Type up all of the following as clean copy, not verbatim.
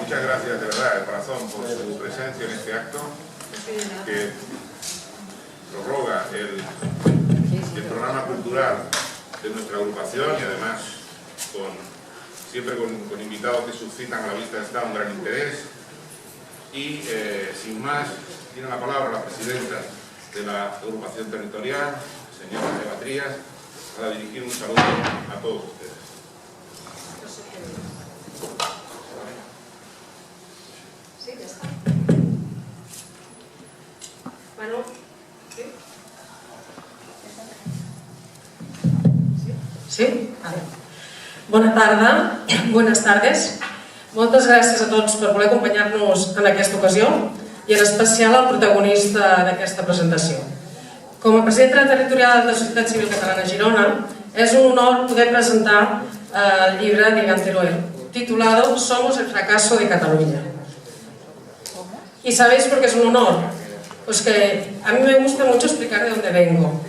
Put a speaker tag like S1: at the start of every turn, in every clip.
S1: muchas gracias de verdad, de corazón, por su presencia en este acto que prorroga el programa cultural de nuestra agrupación y además siempre con invitados que suscitan a la vista de Estado un gran interés. Y sin más, tiene la palabra la presidenta de la agrupación territorial, señora Eva Trías, para dirigir un saludo a todos ustedes.
S2: Sí, ya está. Bueno, ¿sí? Sí? A veure. Bona tarda, buenas tardes. Moltes gràcies a tots per voler acompanyar-nos en aquesta ocasió i en especial al protagonista d'aquesta presentació. Com a presidenta territorial de la Societat Civil Catalana a Girona, és un honor poder presentar el llibre d'Ignacio Teruel, titulado Somos el fracaso de Cataluña. ¿Y sabéis por qué es un honor? Pues que a mí me gusta mucho explicar de dónde vengo,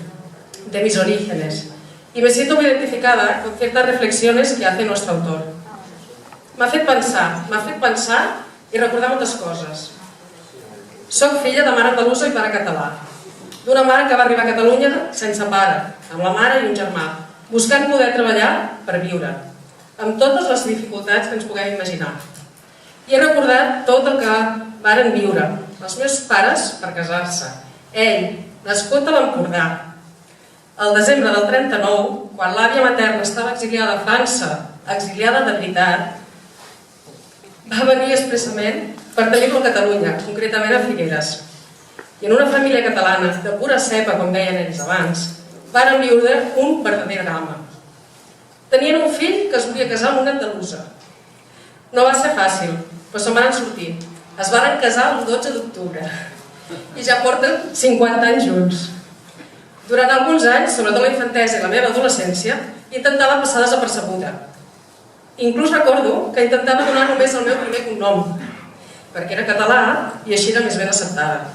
S2: de mis orígenes, y me siento muy identificada con ciertas reflexiones que hace nuestro autor. M'ha fet pensar i recordar moltes coses. Soc filla de mare andalusa i pare català, d'una mare que va arribar a Catalunya sense pare, amb la mare i un germà, buscant poder treballar per viure, amb totes les dificultats que ens puguem imaginar. I he recordat tot el que varen viure els meus pares per casar-se. Ell, nascut a l'Empordà, el desembre del 39, quan l'àvia materna estava exiliada a França, exiliada de veritat, va venir expressament per tenir-lo a Catalunya, concretament a Figueres. I en una família catalana de pura cepa, com deien ells abans, varen viure un verdader drama. Tenien un fill que es volia casar amb una andalusa. No va ser fàcil, però se'n van sortir. Es varen casar el 12 d'octubre i ja porten 50 anys junts. Durant alguns anys, sobretot la infantesa i la meva adolescència, intentava passar desapercebuda. Inclús recordo que intentava donar només el meu primer cognom, perquè era català i així era més ben acceptada.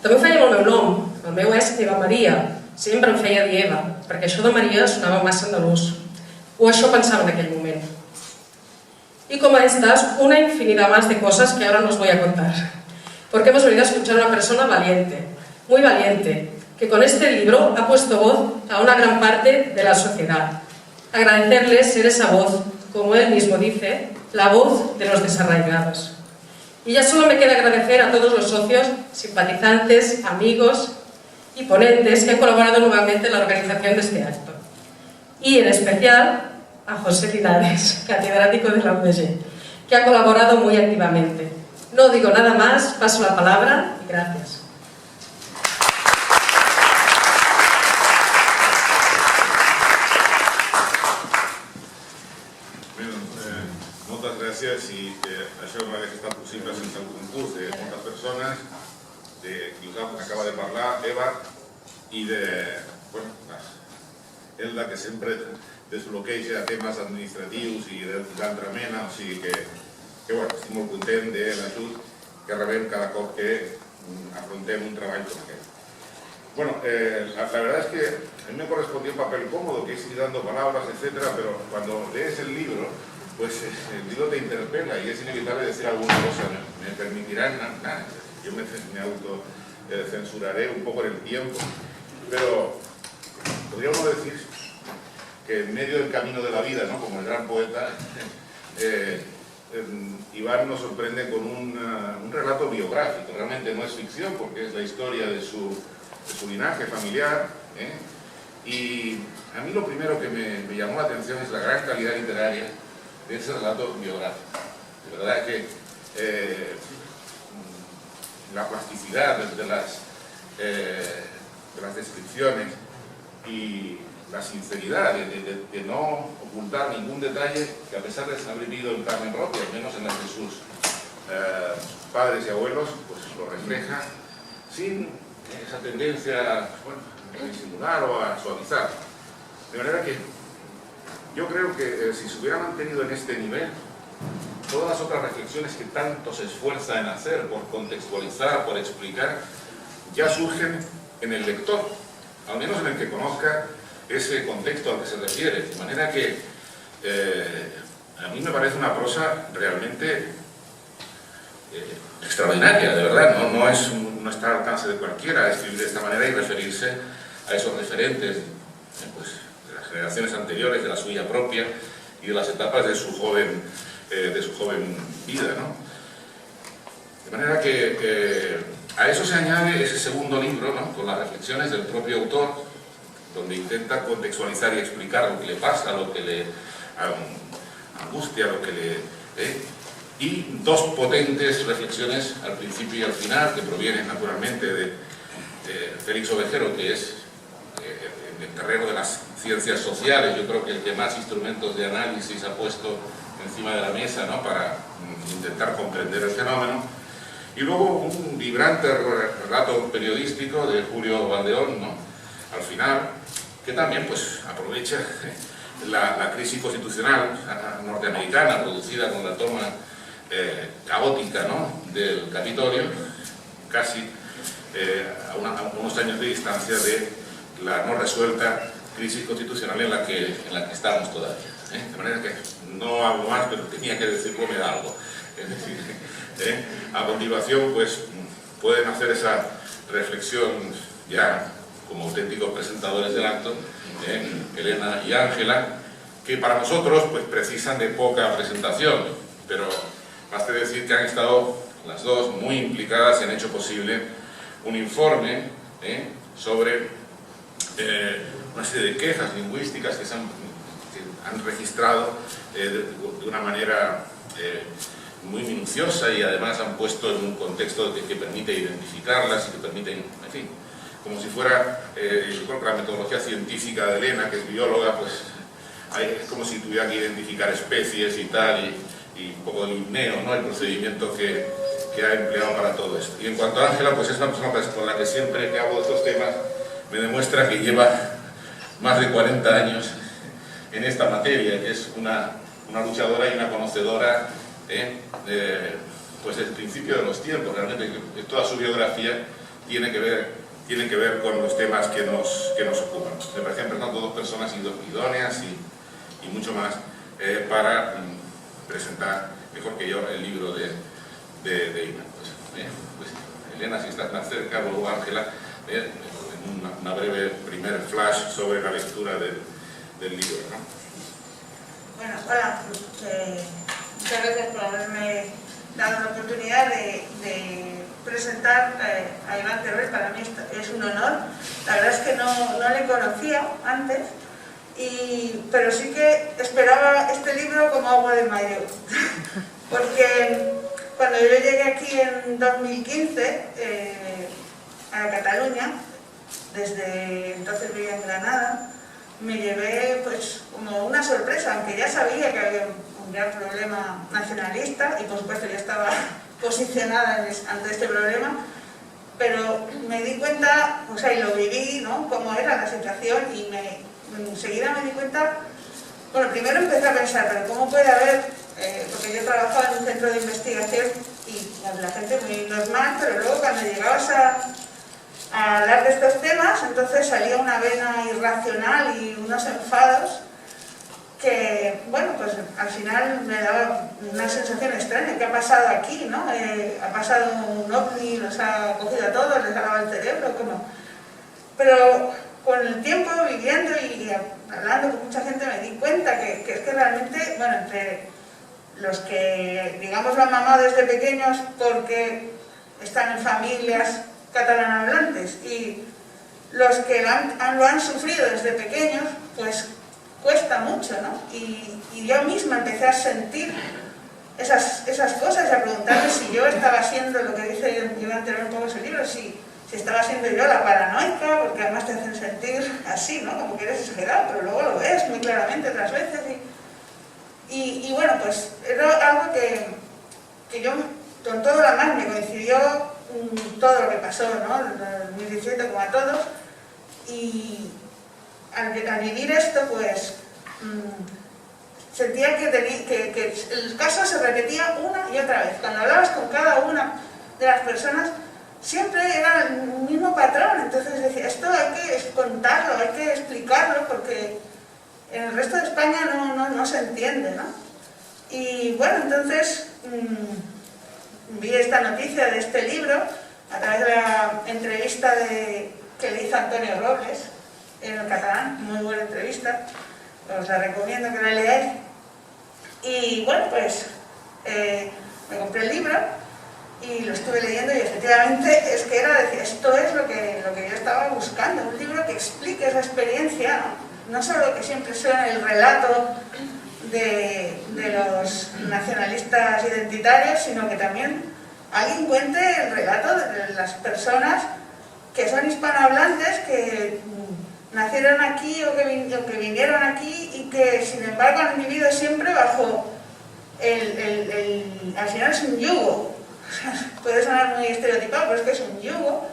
S2: També ho feia amb el meu nom, el meu és Eva Maria, sempre em feia dir Eva, perquè això de Maria sonava massa andalús, o això pensava en aquell moment. Y como estas, una infinidad más de cosas que ahora no os voy a contar, porque hemos venido a escuchar a una persona valiente, muy valiente, que con este libro ha puesto voz a una gran parte de la sociedad. Agradecerle ser esa voz, como él mismo dice, la voz de los desarraigados. Y ya solo me queda agradecer a todos los socios, simpatizantes, amigos y ponentes que han colaborado nuevamente en la organización de este acto. Y en especial a José Linares, catedrático de la UDG, que ha colaborado muy activamente. No digo nada más, paso la palabra y gracias.
S1: Moltes gràcies i això no hauria estat possible sense el concurs de moltes persones, de qui us acaba de parlar, Eva, i de Elda, que sempre desbloqueja temes administratius i d'altra mena, o sigui que estic molt content de l'ajut que rebem cada cop que afrontem un treball com aquest. Bueno, la verdad es que a mí me correspondía un papel cómodo, que es ir dando palabras, etcétera, pero cuando lees el libro, pues el libro te interpela y es inevitable decir alguna cosa. Me permitirán, yo me autocensuraré un poco en el tiempo, pero podría uno decir que en medio del camino de la vida, ¿no?, como el gran poeta, Iván nos sorprende con un relato biográfico. Realmente no es ficción porque es la historia de su linaje familiar, y a mí lo primero que me llamó la atención es la gran calidad literaria de ese relato biográfico. De verdad que la plasticidad de las descripciones y la sinceridad de no ocultar ningún detalle que, a pesar de ser vivido en carne propia, al menos en las de sus padres y abuelos, pues lo refleja sin esa tendencia a disimular o a suavizar. De manera que yo creo que si se hubiera mantenido en este nivel, todas las otras reflexiones que tanto se esfuerza en hacer por contextualizar, por explicar, ya surgen en el lector, al menos en el que conozca ese contexto al que se refiere. De manera que a mí me parece una prosa realmente extraordinaria, de verdad, no está al alcance de cualquiera escribir de esta manera y referirse a esos referentes pues, de las generaciones anteriores, de la suya propia y de las etapas de su joven vida, ¿no? De manera que a eso se añade ese segundo libro, ¿no? Con las reflexiones del propio autor, donde intenta contextualizar y explicar lo que le pasa, lo que le angustia, lo que le... y dos potentes reflexiones al principio y al final, que provienen naturalmente de Félix Ovejero, que es en el terreno de las ciencias sociales, yo creo que el que más instrumentos de análisis ha puesto encima de la mesa, ¿no? Para intentar comprender el fenómeno. Y luego un vibrante relato periodístico de Julio Valdeón, ¿no? Al final, que también pues, aprovecha la crisis constitucional norteamericana producida con la toma caótica, ¿no? Del Capitolio, casi a unos años de distancia de la no resuelta crisis constitucional en la que estamos todavía. De manera que no hablo más, pero tenía que decirlo, me da algo. Es decir, a continuación, pues pueden hacer esa reflexión ya como auténticos presentadores del acto, Elena y Ángela, que para nosotros pues precisan de poca presentación, pero basta decir que han estado las dos muy implicadas y han hecho posible un informe sobre una serie de quejas lingüísticas que han registrado de una manera muy minuciosa y además han puesto en un contexto que permite identificarlas y que permite, en fin, como si fuera, yo creo que la metodología científica de Elena, que es bióloga, pues es como si tuviera que identificar especies y tal, y un poco de linneo, ¿no? El procedimiento que ha empleado para todo esto. Y en cuanto a Ángela, pues es una persona con la que siempre que hablo de estos temas me demuestra que lleva más de 40 años en esta materia, que es una luchadora y una conocedora pues del principio de los tiempos. Realmente toda su biografía tiene que ver con los temas que nos ocupan. Me parecen, por tanto, dos personas idóneas y mucho más para presentar mejor que yo el libro de Ina. Pues, Elena, si estás más cerca, luego Ángela, en una breve primer flash sobre la lectura del libro, ¿no?
S3: Bueno, hola, muchas gracias por haberme dado la oportunidad de presentar a Iván Terrés. Para mí es un honor. La verdad es que no le conocía antes, pero sí que esperaba este libro como agua de mayo. Porque cuando yo llegué aquí en 2015 a Cataluña, desde entonces vivía en Granada, me llevé pues como una sorpresa, aunque ya sabía que había un gran problema nacionalista y por supuesto ya estaba posicionada ante este problema, pero me di cuenta, o sea, y lo viví, ¿no?, cómo era la situación, y enseguida me di cuenta. Bueno, primero empecé a pensar, pero ¿cómo puede haber? Porque yo trabajaba en un centro de investigación y la gente muy normal, pero luego cuando llegabas a hablar de estos temas, entonces salía una vena irracional y unos enfados que, bueno, pues al final me daba una sensación extraña. ¿Qué ha pasado aquí, no? ¿Ha pasado un ovni, los ha cogido a todos, les ha lavado el cerebro? ¿Cómo? Pero con el tiempo, viviendo y hablando con mucha gente, me di cuenta que es que realmente, bueno, entre los que, digamos, lo han mamado desde pequeños porque están en familias catalanohablantes y los que lo han sufrido desde pequeños, pues cuesta mucho, ¿no? Y yo misma empecé a sentir esas cosas y a preguntarme si yo estaba siendo, lo que dice Iván Terrés un poco ese libro, si estaba siendo yo la paranoica, porque además te hacen sentir así, ¿no? Como que eres exagerado, pero luego lo ves muy claramente otras veces. Y bueno, pues era algo que yo, con todo lo más, me coincidió todo lo que pasó, ¿no? En 2017, como a todos, y al vivir esto, pues sentía que el caso se repetía una y otra vez. Cuando hablabas con cada una de las personas, siempre era el mismo patrón. Entonces decía, esto hay que contarlo, hay que explicarlo, porque en el resto de España no se entiende, ¿no? Y bueno, entonces vi esta noticia de este libro a través de la entrevista que le hizo Antonio Robles en el Catalán, muy buena entrevista, os la recomiendo que la leáis. Y bueno, pues me compré el libro y lo estuve leyendo y efectivamente es que era decir, esto es lo que yo estaba buscando, un libro que explique esa experiencia, no solo que siempre sea el relato de los nacionalistas identitarios, sino que también alguien cuente el relato de las personas que son hispanohablantes, que nacieron aquí o que vinieron aquí y que sin embargo han vivido siempre bajo al final es un yugo. Puede sonar muy estereotipado, pero es que es un yugo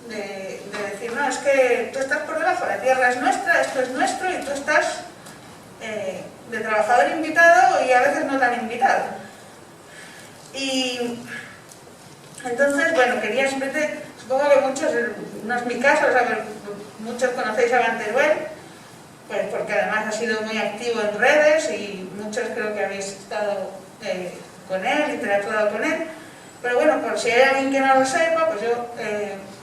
S3: de decir, no, es que tú estás por debajo, la tierra es nuestra, esto es nuestro y tú estás de trabajador invitado y a veces no tan invitado. Y entonces, bueno, quería simplemente, supongo que muchos, no es mi caso, o sea, muchos conocéis a Iván Teruel, pues porque además ha sido muy activo en redes y muchos creo que habéis estado con él, interactuado con él. Pero bueno, por si hay alguien que no lo sepa, pues yo,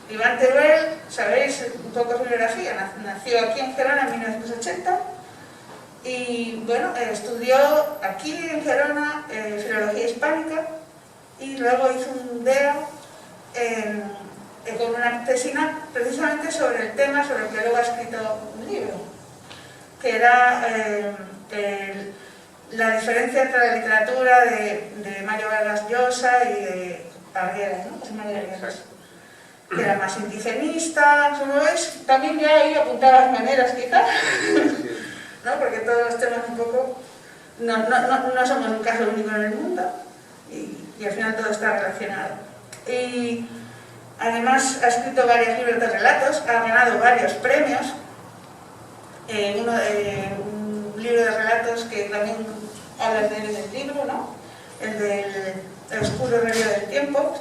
S3: Iván Teruel, sabéis un poco su biografía, nació aquí en Gerona en 1980 y bueno, estudió aquí en Gerona filología hispánica y luego hizo un DEO con una tesina precisamente sobre el tema sobre el que luego ha escrito un libro, que era la diferencia entre la literatura de Mario Vargas Llosa y de Arguedas, ¿no? Pues Mario Arguedas, que era más indigenista, como veis, también ya ahí apuntaba las maneras quizás, ¿no? Porque todos los temas un poco, no somos un caso único en el mundo y al final todo está relacionado. Y además ha escrito varios libros de relatos, ha ganado varios premios, un libro de relatos que también hablas de él en el libro, ¿no? El del El oscuro río del tiempo.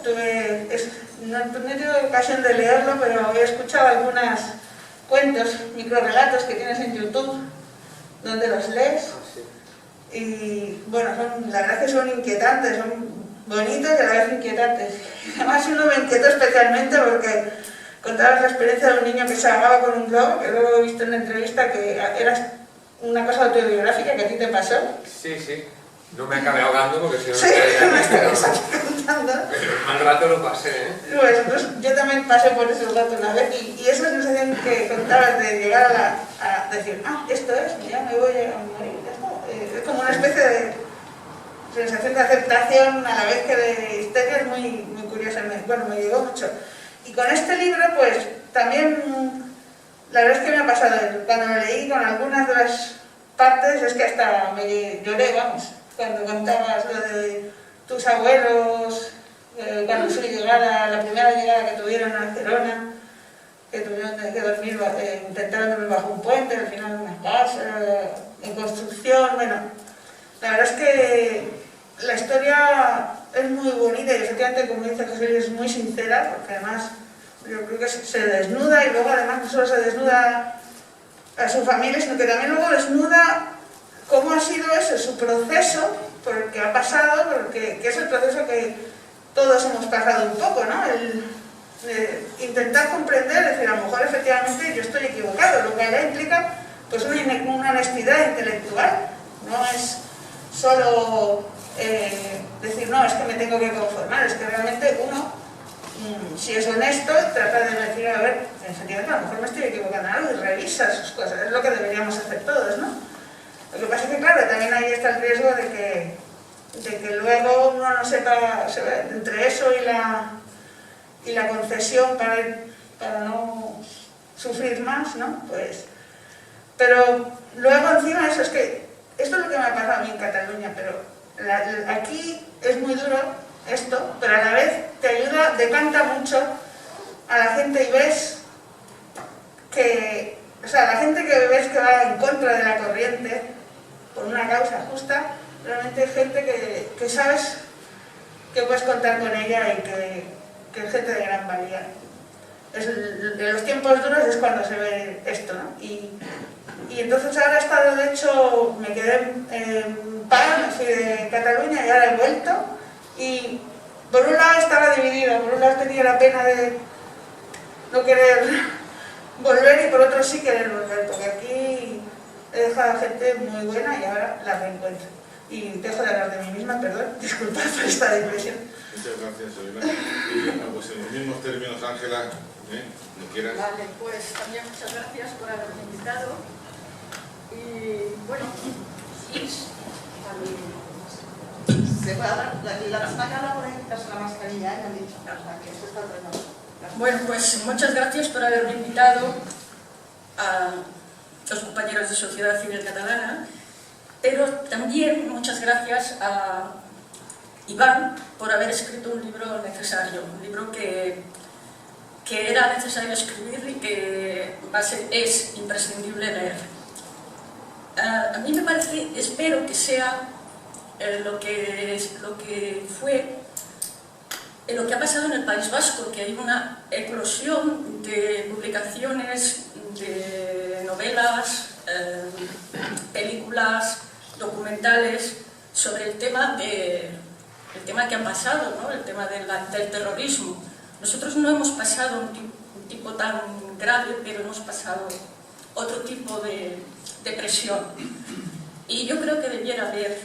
S3: No he tenido ocasión de leerlo, pero he escuchado algunos cuentos, microrelatos que tienes en YouTube, donde los lees. Y bueno, la verdad es que son inquietantes, son bonitos y a la vez inquietantes. Además uno me inquietó especialmente porque contabas la experiencia de un niño que se ahogaba con un globo, que luego he visto en una entrevista que era una cosa autobiográfica que a ti te pasó.
S4: Sí, sí. No me acabé ahogando porque si no
S3: Sí, me estabas contando.
S4: Pero el mal rato lo pasé, ¿eh?
S3: Pues yo también pasé por ese rato una vez y esa sensación que contabas de llegar a decir, esto es, ya me voy a morir, ya está. Es como una especie de sensación de aceptación a la vez que de histeria, es muy, muy curiosa. Bueno, me llegó mucho. Y con este libro, pues también, la verdad es que me ha pasado, cuando lo leí con algunas de las partes, es que hasta me lloré, vamos, cuando contabas lo de tus abuelos, cuando su llegada, la primera llegada que tuvieron a Gerona, que tuvieron que dormir, intentaron dormir bajo un puente, al final en una casa, en construcción, bueno, la verdad es que la historia es muy bonita y efectivamente, como dice José Luis, es muy sincera, porque además yo creo que se desnuda y luego además no solo se desnuda a su familia, sino que también luego desnuda cómo ha sido ese su proceso, por el que ha pasado, que es el proceso que todos hemos pasado un poco, ¿no? Intentar comprender, decir, a lo mejor efectivamente yo estoy equivocado, lo que allá implica pues una honestidad intelectual, no es solo decir, no, es que me tengo que conformar, es que realmente uno, si es honesto, trata de decir, a ver, efectivamente a lo mejor me estoy equivocando en algo y revisa sus cosas, es lo que deberíamos hacer todos, ¿no? Lo que pasa es que, claro, también ahí está el riesgo de que luego uno no sepa, entre eso y la concesión para no sufrir más, ¿no? Pues, pero luego encima eso es que, esto es lo que me ha pasado a mí en Cataluña, pero aquí es muy duro esto, pero a la vez te ayuda, decanta mucho a la gente y ves que, o sea, la gente que ves que va en contra de la corriente por una causa justa, realmente es gente que sabes que puedes contar con ella y que es gente de gran valía. En los tiempos duros es cuando se ve esto, ¿no? Y entonces ahora he estado, de hecho, me quedé en paro, me fui de Cataluña y ahora he vuelto y por un lado estaba dividida, por un lado tenía la pena de no querer volver y por otro sí querer volver, porque aquí he dejado a gente muy buena y ahora la reencuentro. Y dejo de hablar de mí misma, perdón, disculpad por esta digresión.
S1: Muchas gracias, Elena. Y pues en los mismos términos, Ángela, ¿no quieras?
S5: Vale, pues también muchas gracias por haberme invitado. Y bueno, se va a dar la mascarilla, la mascarilla, me han dicho, que eso está ordenado. Bueno, pues muchas gracias por haberme invitado a los compañeros de Sociedad Civil Catalana, pero también muchas gracias a Iván por haber escrito un libro necesario, un libro que era necesario escribir y que es imprescindible leer. A mí me parece, espero que sea lo que fue, lo que ha pasado en el País Vasco, que hay una eclosión de publicaciones, de novelas, películas, documentales sobre el tema que ha pasado, ¿no? El tema del terrorismo. Nosotros no hemos pasado un tipo tan grave, pero hemos pasado otro tipo de presión. Y yo creo que debiera haber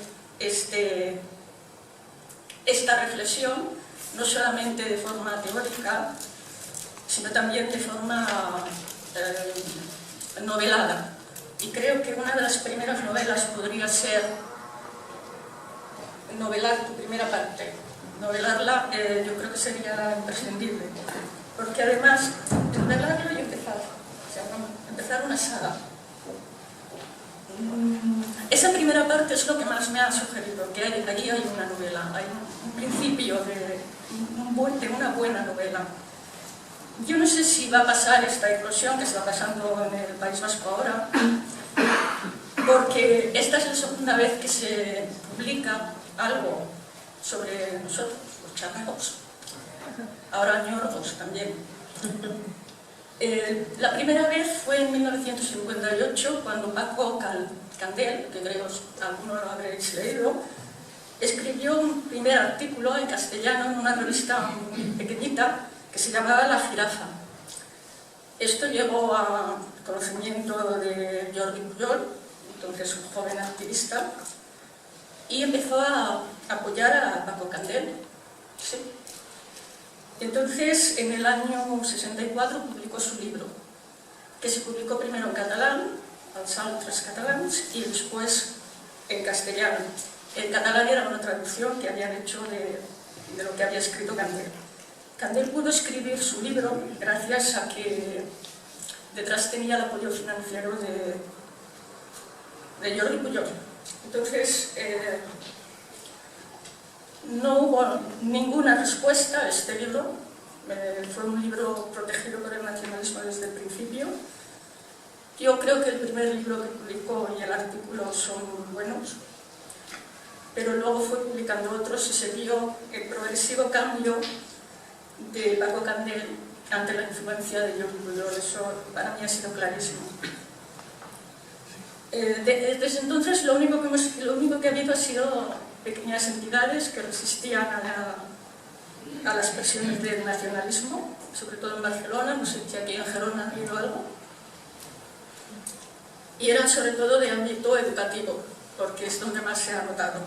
S5: esta reflexión, no solamente de forma teórica, sino también de forma novelada. Y creo que una de las primeras novelas podría ser novelar tu primera parte. Novelarla yo creo que sería imprescindible, porque además de novelarlo y empezar, o sea, empezar una saga. Esa primera parte es lo que más me ha sugerido, que allí hay una novela, hay un principio de una buena novela. Yo no sé si va a pasar esta eclosión que está pasando en el País Vasco ahora, porque esta es la segunda vez que se publica algo sobre nosotros, los charragos, ahora ñordos también. La primera vez fue en 1958, cuando Paco Candel, que creo algunos lo habréis leído, escribió un primer artículo en castellano en una revista muy pequeñita que se llamaba La Jirafa. Esto llegó a conocimiento de Jordi Pujol, entonces un joven activista, y empezó a apoyar a Paco Candel. Sí. Entonces, en el año 64 publicó su libro, que se publicó primero en catalán, Els altres catalans, y después en castellano. En catalán era una traducción que habían hecho de lo que había escrito Candel. Candel pudo escribir su libro gracias a que detrás tenía el apoyo financiero de Jordi Pujol. Entonces, no hubo ninguna respuesta a este libro. Fue un libro protegido por el nacionalismo desde el principio. Yo creo que el primer libro que publicó y el artículo son buenos, pero luego fue publicando otros y se vio el progresivo cambio de Paco Candel ante la influencia de Jordi Pujol. Eso para mí ha sido clarísimo. Desde entonces lo único que ha habido ha sido pequeñas entidades que resistían a las presiones del nacionalismo, sobre todo en Barcelona, no sé si aquí en Gerona ha habido algo, y eran sobre todo de ámbito educativo, porque es donde más se ha notado.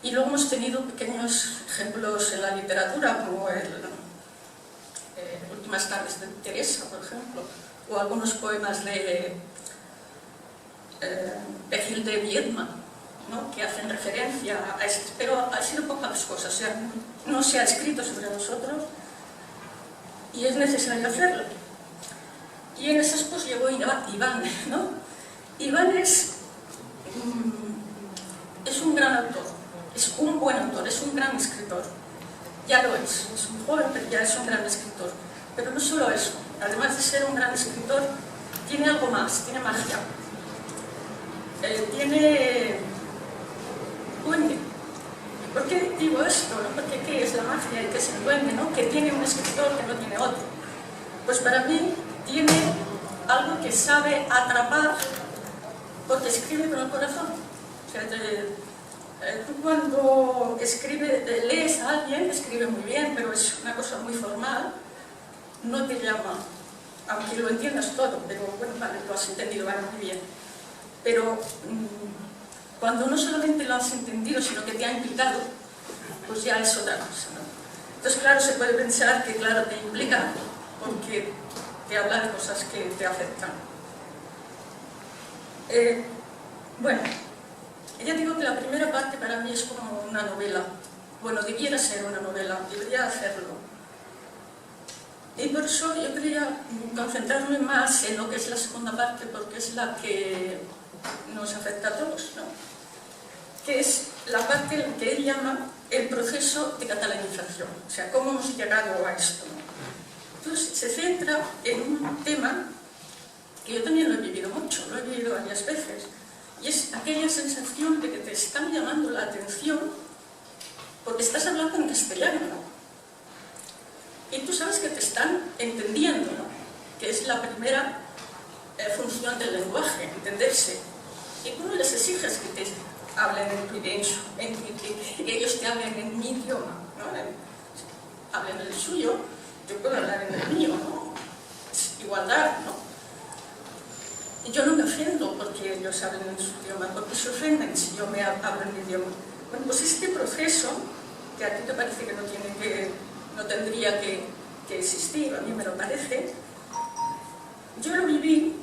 S5: Y luego hemos tenido pequeños ejemplos en la literatura, como Últimas tardes de Teresa, por ejemplo, o algunos poemas de Gil de Viedma, ¿no? Que hacen referencia a esto, pero ha sido pocas cosas, o sea, no se ha escrito sobre nosotros y es necesario hacerlo. Y en esas pues llegó Iván, ¿no? Iván es un gran autor, es un buen autor, es un gran escritor, ya lo es un joven, pero ya es un gran escritor. Pero no solo eso, además de ser un gran escritor, tiene algo más, tiene magia. Tiene duende. ¿Por qué digo esto? ¿No? Porque ¿qué es la magia y qué es el duende? ¿No? Que tiene un escritor que no tiene otro. Pues para mí tiene algo que sabe atrapar porque escribe con el corazón. O sea, Tú cuando lees a alguien, escribe muy bien, pero es una cosa muy formal, no te llama, aunque lo entiendas todo, pero bueno, vale, lo has entendido, vale, muy bien. Pero cuando no solamente lo has entendido, sino que te ha implicado, pues ya es otra cosa, ¿no? Entonces, claro, se puede pensar que, claro, te implica porque te habla de cosas que te afectan. Bueno, ya digo que la primera parte para mí es como una novela. Bueno, debiera ser una novela, debería hacerlo. Y por eso yo quería concentrarme más en lo que es la segunda parte, porque es la que nos afecta a todos, ¿no? Que es la parte en la que él llama el proceso de catalanización, o sea, cómo hemos llegado a esto, ¿no? Entonces se centra en un tema que yo también lo he vivido mucho, lo he vivido varias veces, y es aquella sensación de que te están llamando la atención porque estás hablando en castellano, ¿no? Y tú sabes que te están entendiendo, ¿no? Que es la primera función del lenguaje, entenderse. Y tú no les exiges que te hablen que ellos te hablen en mi idioma, ¿no? Hablen el suyo, yo puedo hablar en el mío, ¿no? Es igualdad, ¿no? Y yo no me ofendo porque ellos hablen en su idioma, porque se ofenden si yo me hablo en mi idioma. Bueno, pues este proceso, que a ti te parece que no tendría que existir, a mí me lo parece, yo lo viví,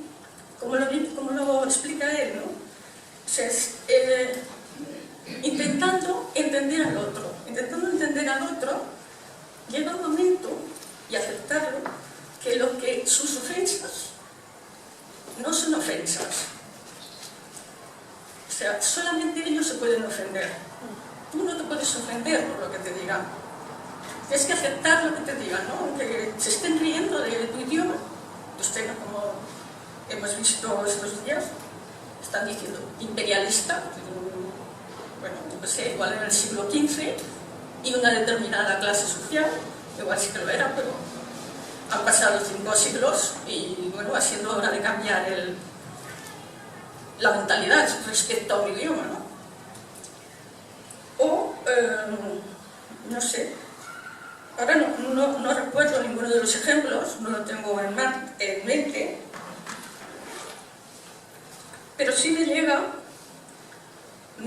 S5: como lo explica él, ¿no? O sea, intentando entender al otro, llega un momento, y aceptarlo, que sus ofensas no son ofensas. O sea, solamente ellos se pueden ofender. Tú no te puedes ofender por lo que te digan. Tienes que aceptar lo que te digan, ¿no? Aunque se estén riendo de tu idioma, usted, como hemos visto estos días, están diciendo imperialista, bueno, no sé, igual en el siglo XV, y una determinada clase social, igual sí que lo era, pero han pasado 5 siglos y bueno, ha sido hora de cambiar la mentalidad respecto a un idioma, ¿no? O, no sé, ahora no recuerdo ninguno de los ejemplos, no lo tengo en mente, pero sí me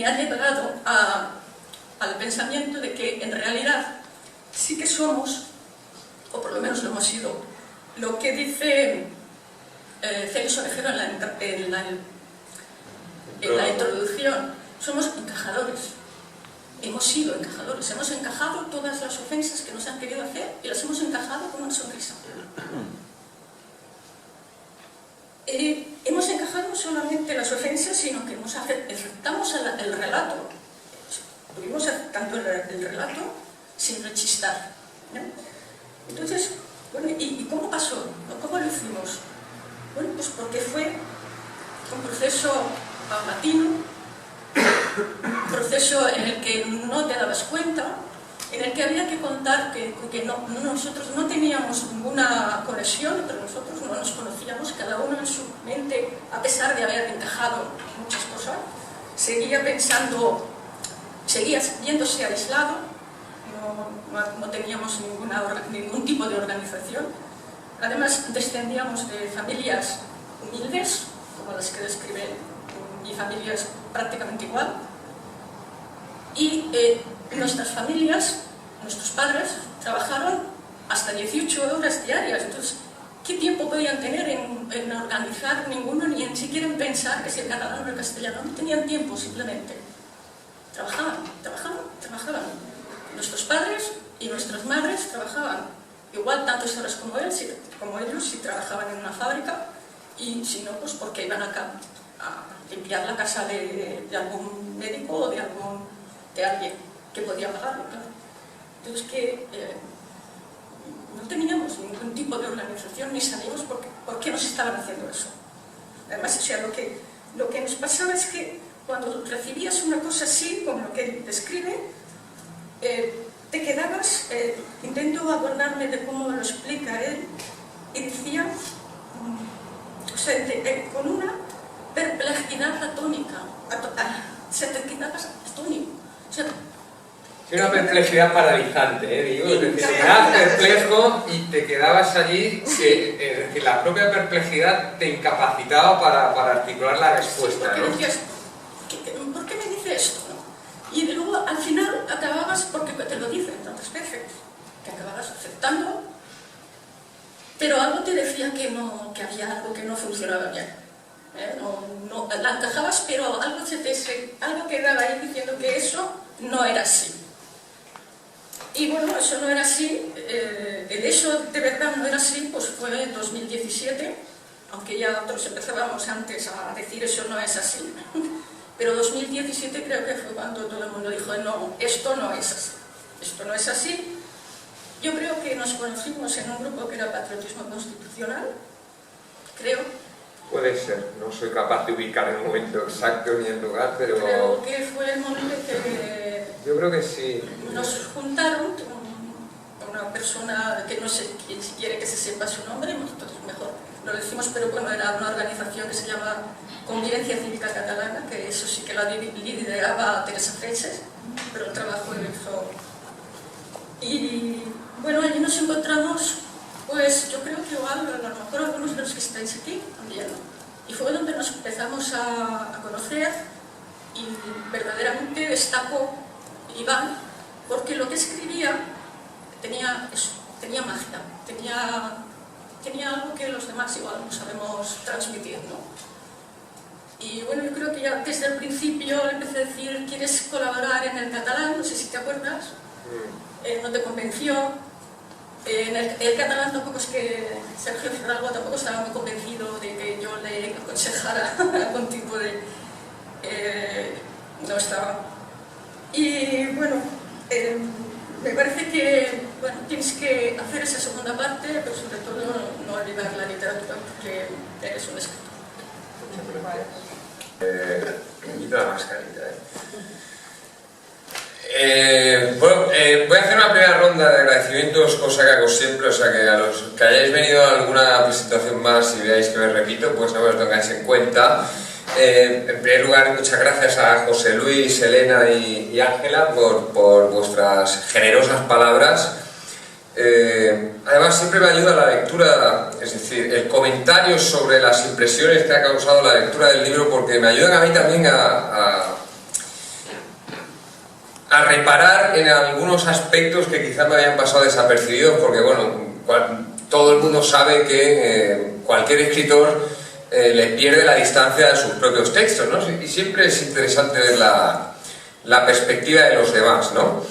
S5: ha llegado al pensamiento de que en realidad sí que somos, o por lo menos lo hemos sido, lo que dice Félix Ovejero en la introducción, somos encajadores. Hemos sido encajadores, hemos encajado todas las ofensas que nos han querido hacer y las hemos encajado con una sonrisa. Hemos encajado no solamente las ofensas, sino que aceptamos el relato. Estuvimos aceptando el relato sin rechistar, ¿no? Entonces, bueno, ¿y cómo pasó? ¿Cómo lo hicimos? Bueno, pues porque fue un proceso paulatino, un proceso en el que no te dabas cuenta, en el que había que contar que nosotros no teníamos ninguna conexión entre nosotros, no nos conocíamos, cada uno en su mente, a pesar de haber encajado muchas cosas, seguía pensando, seguía viéndose aislado, no teníamos ningún tipo de organización. Además, descendíamos de familias humildes, como las que describe mi familia, es prácticamente igual, y nuestras familias, nuestros padres, trabajaron hasta 18 horas diarias. Entonces, ¿qué tiempo podían tener en organizar ninguno, ni en siquiera en pensar que si el catalán o el castellano? No tenían tiempo, simplemente. Trabajaban. Nuestros padres y nuestras madres trabajaban igual tantas horas como ellos, si trabajaban en una fábrica, y si no, pues porque iban acá a limpiar la casa de algún médico o de alguien que podía pagarlo, claro. Entonces, no teníamos ningún tipo de organización, ni sabíamos por qué nos estaban haciendo eso. Además, o sea, lo que nos pasaba es que cuando recibías una cosa así, como lo que él describe, te quedabas, intento acordarme de cómo lo explica él, y decía, o sea, con una perplejidad atónica, o sea, te quedabas atónico.
S4: Una perplejidad paralizante, digo, es decir, te quedabas perplejo y te quedabas allí, es decir, la propia perplejidad te incapacitaba para articular la respuesta,
S5: porque
S4: ¿no?
S5: decías, ¿por qué me dice esto? ¿No? Y luego al final acababas, porque te lo dicen tantas veces, que acababas aceptando, pero algo te decía que había algo que no funcionaba bien. No, la encajabas, pero algo quedaba ahí diciendo que eso no era así. Y bueno, eso no era así, el eso de verdad no era así, pues fue en 2017, aunque ya otros empezábamos antes a decir eso no es así, pero 2017 creo que fue cuando todo el mundo dijo no, esto no es así, esto no es así. Yo creo que nos conocimos en un grupo que era Patriotismo Constitucional, creo.
S4: Puede ser, no soy capaz de ubicar el momento exacto ni el lugar, pero...
S5: Creo que fue el momento que...
S4: Yo creo que sí.
S5: Nos juntaron una persona que no sé si quiere que se sepa su nombre, nosotros mejor lo decimos, pero bueno, era una organización que se llama Convivencia Cívica Catalana, que eso sí que la lideraba Teresa Freixas, pero el trabajo lo hizo. Y bueno, allí nos encontramos, pues yo creo que igual, a lo mejor algunos de los que estáis aquí también, ¿no? Y fue donde nos empezamos a conocer y verdaderamente destacó Iván, porque lo que escribía tenía magia, tenía algo que los demás igual no sabemos transmitir, ¿no? Y bueno, yo creo que ya desde el principio empecé a decir, ¿quieres colaborar en el catalán? No sé si te acuerdas. No te convenció. En el catalán tampoco es que Sergio Fidalgo tampoco estaba muy convencido de que yo le aconsejara algún tipo de... no estaba. Y bueno, me parece que bueno, tienes que hacer esa segunda parte, pero sobre todo no olvidar la literatura porque eres un escritor.
S4: Me quito la mascarilla. Bueno, voy a hacer una primera ronda de agradecimientos, cosa que hago siempre, o sea que a los que hayáis venido a alguna presentación más y veáis que me repito, pues no me lo tengáis en cuenta. En primer lugar, muchas gracias a José Luis, Elena y Ángela por vuestras generosas palabras. Además, siempre me ayuda la lectura, es decir, el comentario sobre las impresiones que ha causado la lectura del libro, porque me ayudan a mí también a reparar en algunos aspectos que quizás me habían pasado desapercibidos, porque bueno, todo el mundo sabe que cualquier escritor le pierde la distancia a sus propios textos, ¿no? Y siempre es interesante ver la perspectiva de los demás, ¿no?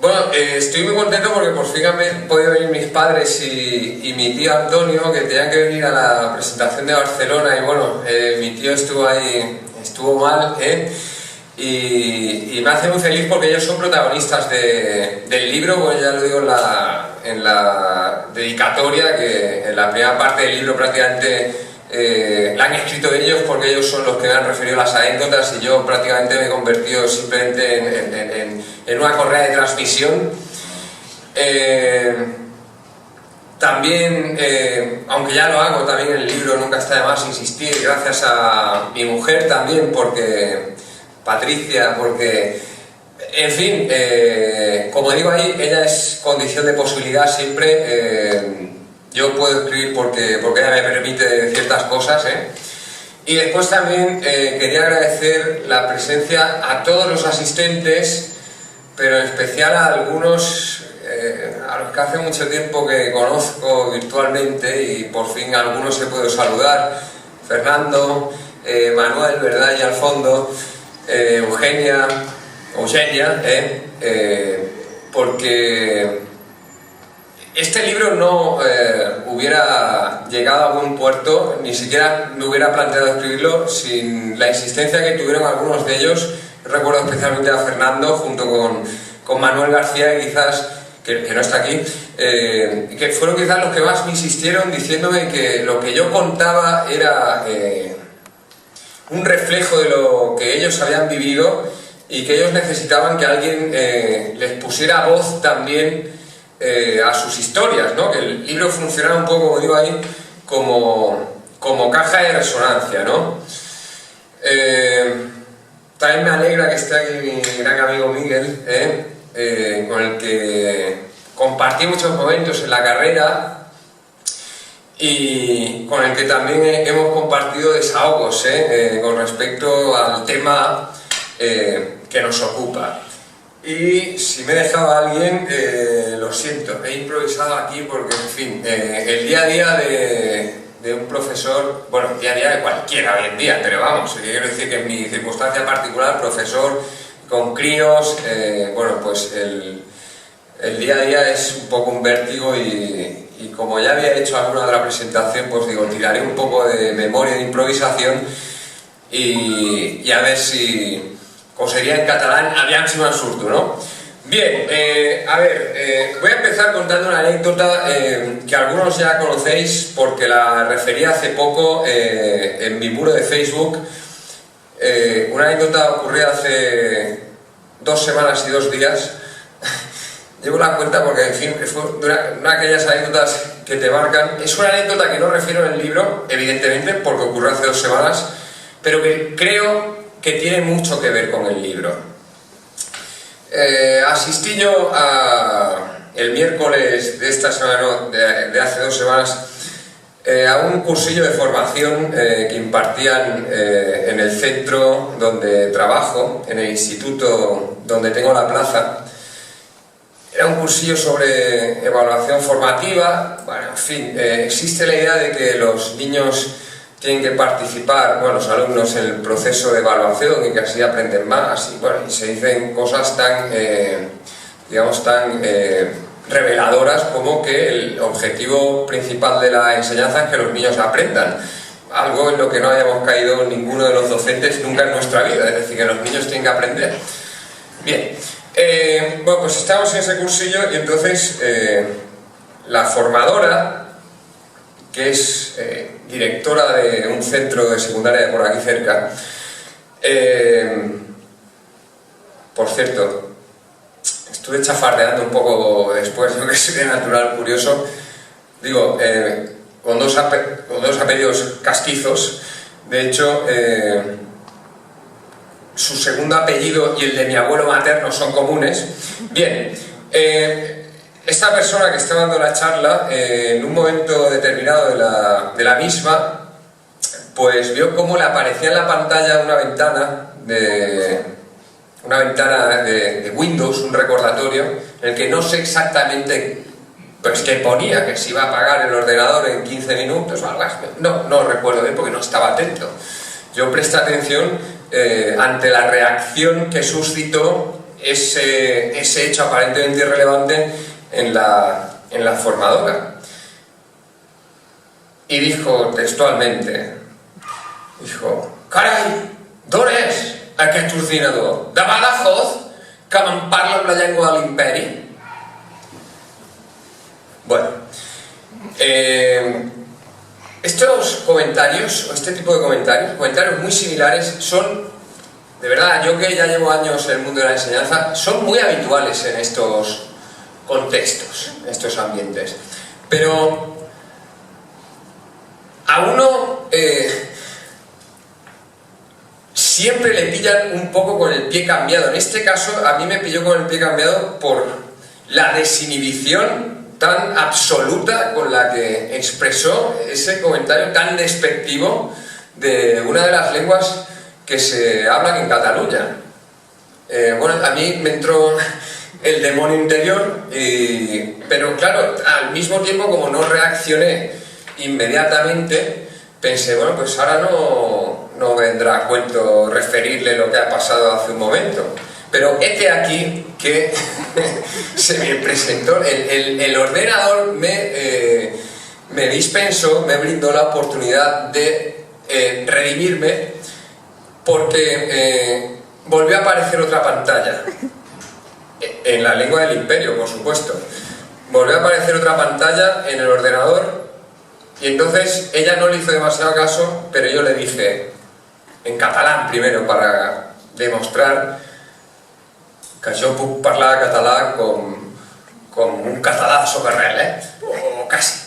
S4: Bueno, estoy muy contento porque por fin han podido venir mis padres y mi tío Antonio, que tenían que venir a la presentación de Barcelona, y bueno, mi tío estuvo ahí, estuvo mal, y me hace muy feliz porque ellos son protagonistas del libro, pues ya lo digo en la dedicatoria, que en la primera parte del libro prácticamente la han escrito ellos, porque ellos son los que me han referido las anécdotas y yo prácticamente me he convertido simplemente en una correa de transmisión. También, aunque ya lo hago también en el libro, nunca está de más insistir, gracias a mi mujer también, porque Patricia, porque, en fin, como digo ahí, ella es condición de posibilidad siempre. Yo puedo escribir porque ella me permite ciertas cosas, Y después también quería agradecer la presencia a todos los asistentes, pero en especial a algunos a los que hace mucho tiempo que conozco virtualmente y por fin a algunos he podido saludar. Fernando, Manuel, ¿verdad? Y al fondo, Eugenia, porque este libro no hubiera llegado a buen puerto, ni siquiera me hubiera planteado escribirlo sin la insistencia que tuvieron algunos de ellos. Recuerdo especialmente a Fernando junto con Manuel García, quizás, que no está aquí, que fueron quizás los que más me insistieron diciéndome que lo que yo contaba era un reflejo de lo que ellos habían vivido y que ellos necesitaban que alguien les pusiera voz también a sus historias, ¿no? Que el libro funcionara un poco, como digo ahí, como caja de resonancia, ¿no? También me alegra que esté aquí mi gran amigo Miguel, con el que compartí muchos momentos en la carrera y con el que también hemos compartido desahogos con respecto al tema que nos ocupa. Y si me he dejado a alguien, lo siento, he improvisado aquí porque, en fin, el día a día de un profesor, bueno, el día a día de cualquiera hoy en día, pero vamos, quiero decir que en mi circunstancia particular, profesor con críos, bueno, pues el día a día es un poco un vértigo y como ya había hecho alguna otra presentación, pues digo, tiraré un poco de memoria de improvisación y a ver si... como sería en catalán, aviam si me'n surto, ¿no? Bien, a ver, voy a empezar contando una anécdota que algunos ya conocéis porque la referí hace poco en mi muro de Facebook. Una anécdota ocurrió hace 2 semanas y 2 días. Llevo la cuenta porque, en fin, fue una de aquellas anécdotas que te marcan. Es una anécdota que no refiero en el libro, evidentemente, porque ocurrió hace 2 semanas, pero que creo que tiene mucho que ver con el libro. Asistí yo el miércoles de esta semana, no, de hace 2 semanas, a un cursillo de formación que impartían en el centro donde trabajo, en el instituto donde tengo la plaza. Era un cursillo sobre evaluación formativa. Bueno, en fin, existe la idea de que los niños tienen que participar, bueno, los alumnos, en el proceso de evaluación y que así aprenden más y, bueno, y se dicen cosas tan, digamos, tan reveladoras como que el objetivo principal de la enseñanza es que los niños aprendan, algo en lo que no hayamos caído ninguno de los docentes nunca en nuestra vida, es decir, que los niños tienen que aprender. Bien, bueno, pues estamos en ese cursillo y entonces la formadora, que es directora de un centro de secundaria de por aquí cerca. Por cierto, estuve chafardeando un poco después, yo que soy de natural curioso, digo, con dos apellidos castizos. De hecho, su segundo apellido y el de mi abuelo materno son comunes. Bien, esta persona que estaba dando la charla, en un momento determinado de la misma, pues vio cómo le aparecía en la pantalla una ventana de Windows, un recordatorio, en el que no sé exactamente pues qué ponía, que se iba a apagar el ordenador en 15 minutos o algo así. No recuerdo bien porque no estaba atento. Yo presté atención ante la reacción que suscitó ese hecho aparentemente irrelevante en la formadora. Y dijo textualmente, carai, d'on és aquest ordinador? De Badajoz, que me'n parla amb la llengua de l'imperi? Bueno, estos comentarios, o este tipo de comentarios muy similares, son, de verdad, yo que ya llevo años en el mundo de la enseñanza, son muy habituales en estos contextos, en estos ambientes. Pero a uno siempre le pillan un poco con el pie cambiado. En este caso, a mí me pilló con el pie cambiado por la desinhibición tan absoluta con la que expresó ese comentario tan despectivo de una de las lenguas que se hablan en Cataluña. Bueno, a mí me entró el demonio interior, pero claro, al mismo tiempo, como no reaccioné inmediatamente, pensé, bueno, pues ahora no vendrá a cuento referirle lo que ha pasado hace un momento. Pero este aquí que se me presentó, el ordenador me dispensó, me brindó la oportunidad de redimirme, porque volvió a aparecer otra pantalla, en la lengua del imperio, por supuesto. Volvió a aparecer otra pantalla en el ordenador y entonces ella no le hizo demasiado caso, pero yo le dije, en catalán primero, para demostrar que jo puc parlar català com un català socarrel, o quasi.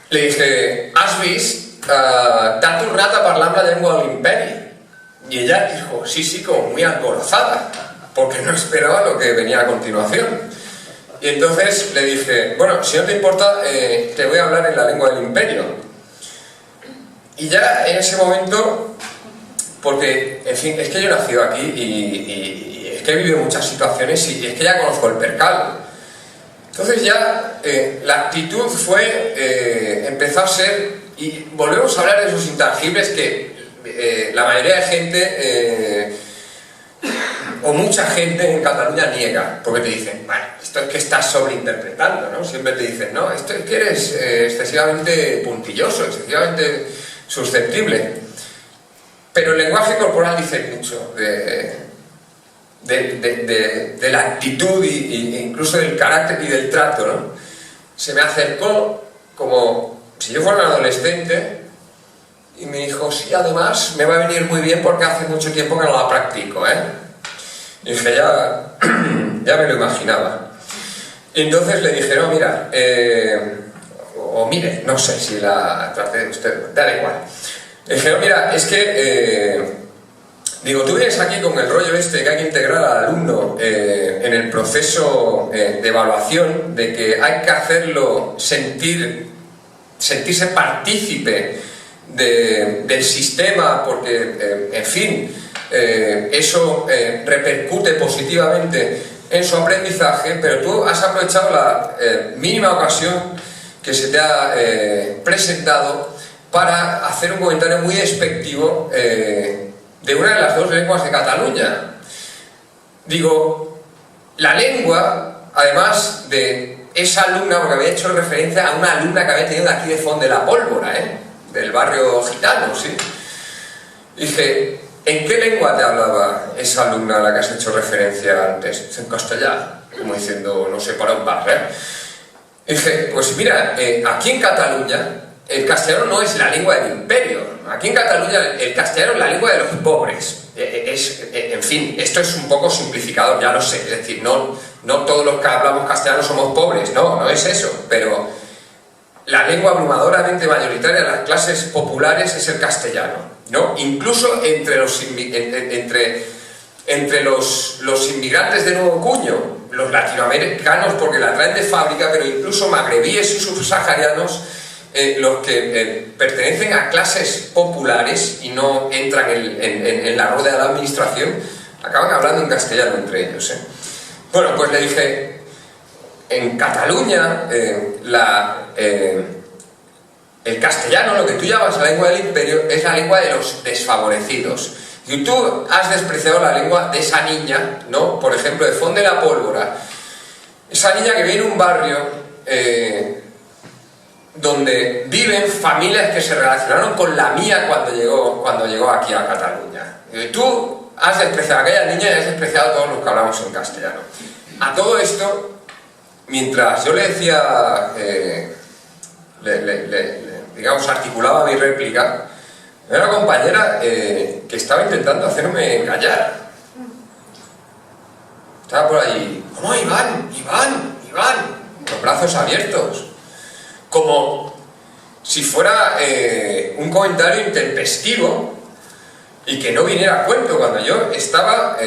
S4: Le dije, has vist, t'ha tornat a parlar amb la llengua de l'imperi. Y ella dijo, sí, como muy alborozada, porque no esperaba lo que venía a continuación. Y entonces le dije, bueno, si no te importa, te voy a hablar en la lengua del imperio. Y ya en ese momento, porque, en fin, es que yo he nacido aquí y es que he vivido muchas situaciones y es que ya conozco el percal. Entonces ya la actitud fue, empezó a ser, y volvemos a hablar de esos intangibles que la mayoría de gente, o mucha gente en Cataluña niega, porque te dicen, bueno, esto es que estás sobreinterpretando, ¿no? Siempre te dicen, no, esto es que eres excesivamente puntilloso, excesivamente susceptible. Pero el lenguaje corporal dice mucho de la actitud e incluso del carácter y del trato, ¿no? Se me acercó como si yo fuera un adolescente y me dijo, sí, además me va a venir muy bien porque hace mucho tiempo que no la practico, ¿eh? Y dije, ya me lo imaginaba. Y entonces le dije, no, mira, mire, no sé si la traté de usted, da igual. Le dije, no, mira, es que, digo, tú vienes aquí con el rollo este que hay que integrar al alumno en el proceso de evaluación, de que hay que hacerlo sentirse partícipe del sistema, porque, en fin, eso repercute positivamente en su aprendizaje, pero tú has aprovechado la mínima ocasión que se te ha presentado para hacer un comentario muy despectivo de una de las dos lenguas de Cataluña. Digo, la lengua, además de esa alumna, porque había hecho referencia a una alumna que había tenido de aquí de Font de la Pólvora, del barrio gitano, ¿sí? Dije, ¿en qué lengua te hablaba esa alumna a la que has hecho referencia antes? En castellano, como diciendo, no sé, para un bar, Dije, pues mira, aquí en Cataluña el castellano no es la lengua del imperio. Aquí en Cataluña el castellano es la lengua de los pobres. En fin, esto es un poco simplificador, ya lo sé. Es decir, no todos los que hablamos castellano somos pobres, no es eso. Pero la lengua abrumadoramente mayoritaria de las clases populares es el castellano, ¿no? Incluso entre los inmigrantes de nuevo cuño, los latinoamericanos porque la traen de fábrica, pero incluso magrebíes y subsaharianos, los que pertenecen a clases populares y no entran en la rueda de la administración, acaban hablando en castellano entre ellos. Bueno, pues le dije, en Cataluña el castellano, lo que tú llamas la lengua del imperio, es la lengua de los desfavorecidos. Y tú has despreciado la lengua de esa niña, ¿no? Por ejemplo, de Font de la Pólvora. Esa niña que vive en un barrio donde viven familias que se relacionaron con la mía cuando llegó aquí a Cataluña. Y tú has despreciado a aquella niña y has despreciado a todos los que hablamos en castellano. A todo esto, mientras yo le decía, digamos, articulaba mi réplica, era una compañera que estaba intentando hacerme callar. Estaba por allí, ¡oh, Iván! Los brazos abiertos. Como si fuera un comentario intempestivo y que no viniera a cuento cuando yo estaba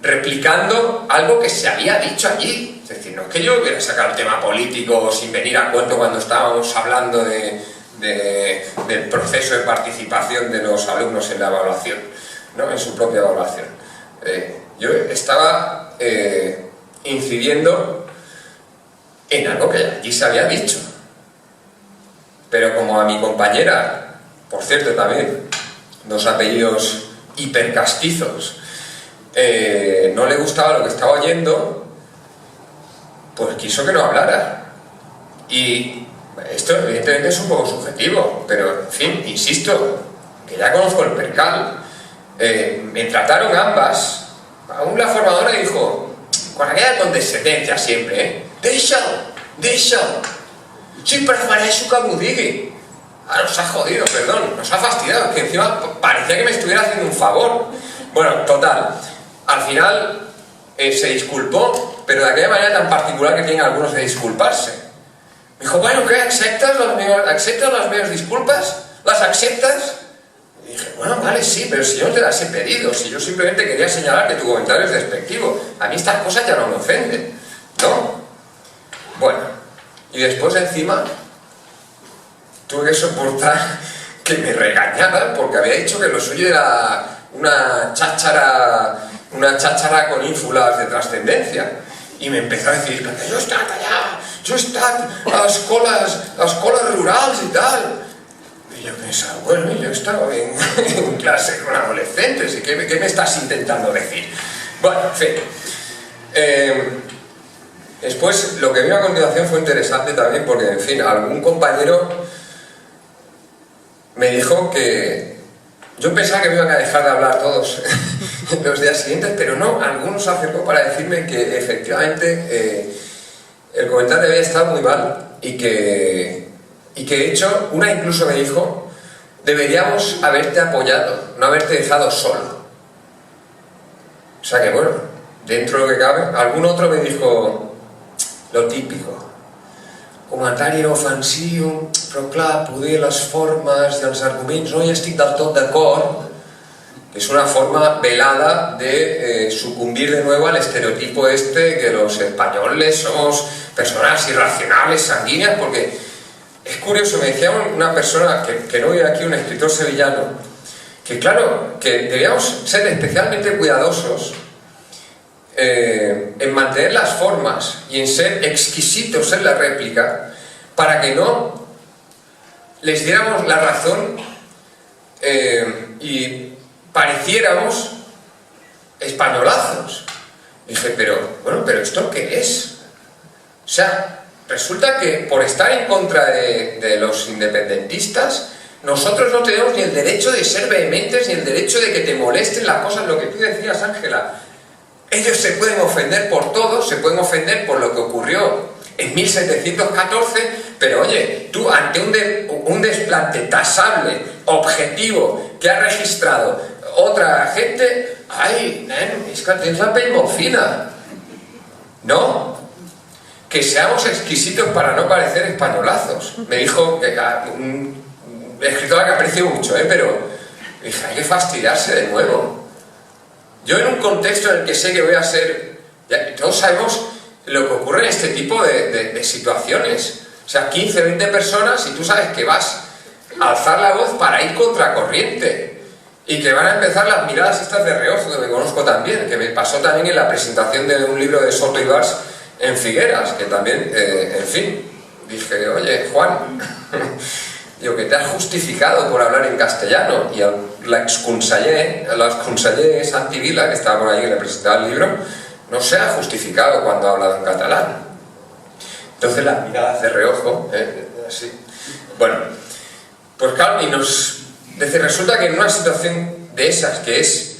S4: replicando algo que se había dicho allí. Es decir, no es que yo hubiera sacado el tema político sin venir a cuento cuando estábamos hablando del proceso de participación de los alumnos en la evaluación, ¿no? En su propia evaluación. Yo estaba incidiendo en algo que allí se había dicho, pero como a mi compañera, por cierto también, dos apellidos hipercastizos, no le gustaba lo que estaba oyendo, pues quiso que no hablara. Y esto evidentemente es un poco subjetivo, pero en fin, insisto, que ya conozco el percal. Me trataron ambas. Aún la formadora dijo, con aquella condescendencia siempre, deixa'l, si prefereixo que m'ho digui. Ahora nos ha jodido, perdón, nos ha fastidiado, que encima parecía que me estuviera haciendo un favor. Bueno, total, al final se disculpó, pero de aquella manera tan particular que tienen algunos de disculparse. Me dijo, bueno, ¿qué? ¿Aceptas las mías disculpas? ¿Las aceptas? Y dije, bueno, vale, sí, pero si yo no te las he pedido, si yo simplemente quería señalar que tu comentario es despectivo, a mí estas cosas ya no me ofenden, ¿no? Bueno, y después encima tuve que soportar que me regañaran porque había dicho que lo suyo era una cháchara con ínfulas de trascendencia. Y me empezó a decir, perquè jo he estat allà, yo he estat a escolas rurales y tal. Y yo pensaba, bueno, yo he estado en clase con adolescentes, ¿y qué me estás intentando decir? Bueno, en fin. Después, lo que vino a continuación fue interesante también porque, en fin, algún compañero me dijo que yo pensaba que me iban a dejar de hablar todos los días siguientes, pero no, algunos se acercó para decirme que efectivamente el comentario había estado muy mal y que de hecho, una incluso me dijo, deberíamos haberte apoyado, no haberte dejado solo. O sea que bueno, dentro de lo que cabe, algún otro me dijo lo típico. Comentari era ofensiu, però clar, poder les formes i els arguments no hi estic del tot d'acord, que es una forma velada de sucumbir de nuevo al estereotipo que los españoles somos personas irracionales, sanguíneas, porque es curioso, me decía una persona que no vive aquí, un escritor sevillano, que claro, que debíamos ser especialmente cuidadosos en mantener las formas y en ser exquisitos en la réplica para que no les diéramos la razón y pareciéramos españolazos. Dije, pero ¿esto qué es? O sea, resulta que por estar en contra de los independentistas, nosotros no tenemos ni el derecho de ser vehementes ni el derecho de que te molesten las cosas, lo que tú decías, Ángela. Ellos se pueden ofender por todo, se pueden ofender por lo que ocurrió en 1714, pero oye, tú ante un desplante tasable, objetivo, que ha registrado otra gente, ¡ay, nen, es que tienes la pell molt fina! ¿No? Que seamos exquisitos para no parecer españolazos. Me dijo un escritor que aprecio mucho, pero dije, hay que fastidiarse de nuevo. Yo en un contexto en el que sé que voy a ser... todos sabemos lo que ocurre en este tipo de situaciones. O sea, 15, 20 personas y tú sabes que vas a alzar la voz para ir contracorriente. Y que van a empezar las miradas estas de reojo, que me conozco también, que me pasó también en la presentación de un libro de Soto y Bars en Figueras, que también, en fin, dije, oye, Juan... Digo, que te has justificado por hablar en castellano, y l'exconseller Santi Vila, que estaba por ahí, que le presentaba el libro, no se ha justificado cuando ha hablado en catalán. Entonces las miradas de reojo, así. Bueno, pues claro, y resulta que en una situación de esas que es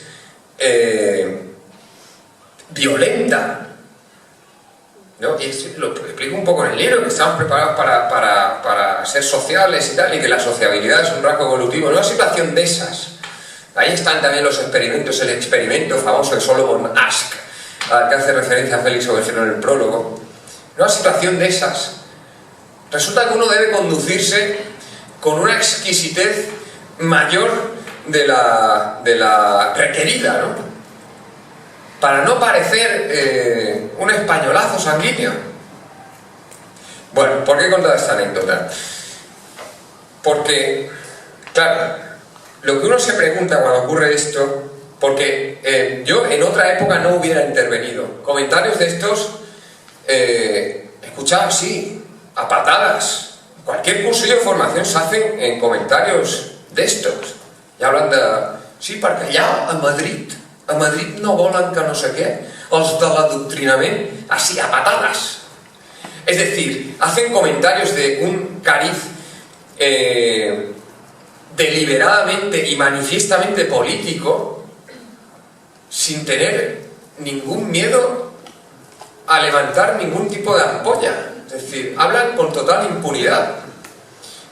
S4: violenta, ¿no? Y lo explico un poco en el libro, que estamos preparados para ser sociales y tal, y que la sociabilidad es un rasgo evolutivo. En una situación de esas, ahí están también los experimentos, el experimento famoso de Solomon Asch, al que hace referencia a Félix Ovejero en el prólogo. En una situación de esas, resulta que uno debe conducirse con una exquisitez mayor de la requerida, ¿no? Para no parecer un españolazo sanguíneo. Bueno, ¿por qué he contado esta anécdota? Porque, claro, lo que uno se pregunta cuando ocurre esto, porque yo en otra época no hubiera intervenido. Comentarios de estos, escuchaba así, a patadas. Cualquier curso de formación se hace en comentarios de estos. Y hablan de, sí, perquè allà a Madrid no volen que no sé qué, els de l'adoctrinament, así a patadas. Es decir, hacen comentarios de un cariz deliberadamente y manifiestamente político, sin tener ningún miedo a levantar ningún tipo de ampolla. Es decir, hablan con total impunidad,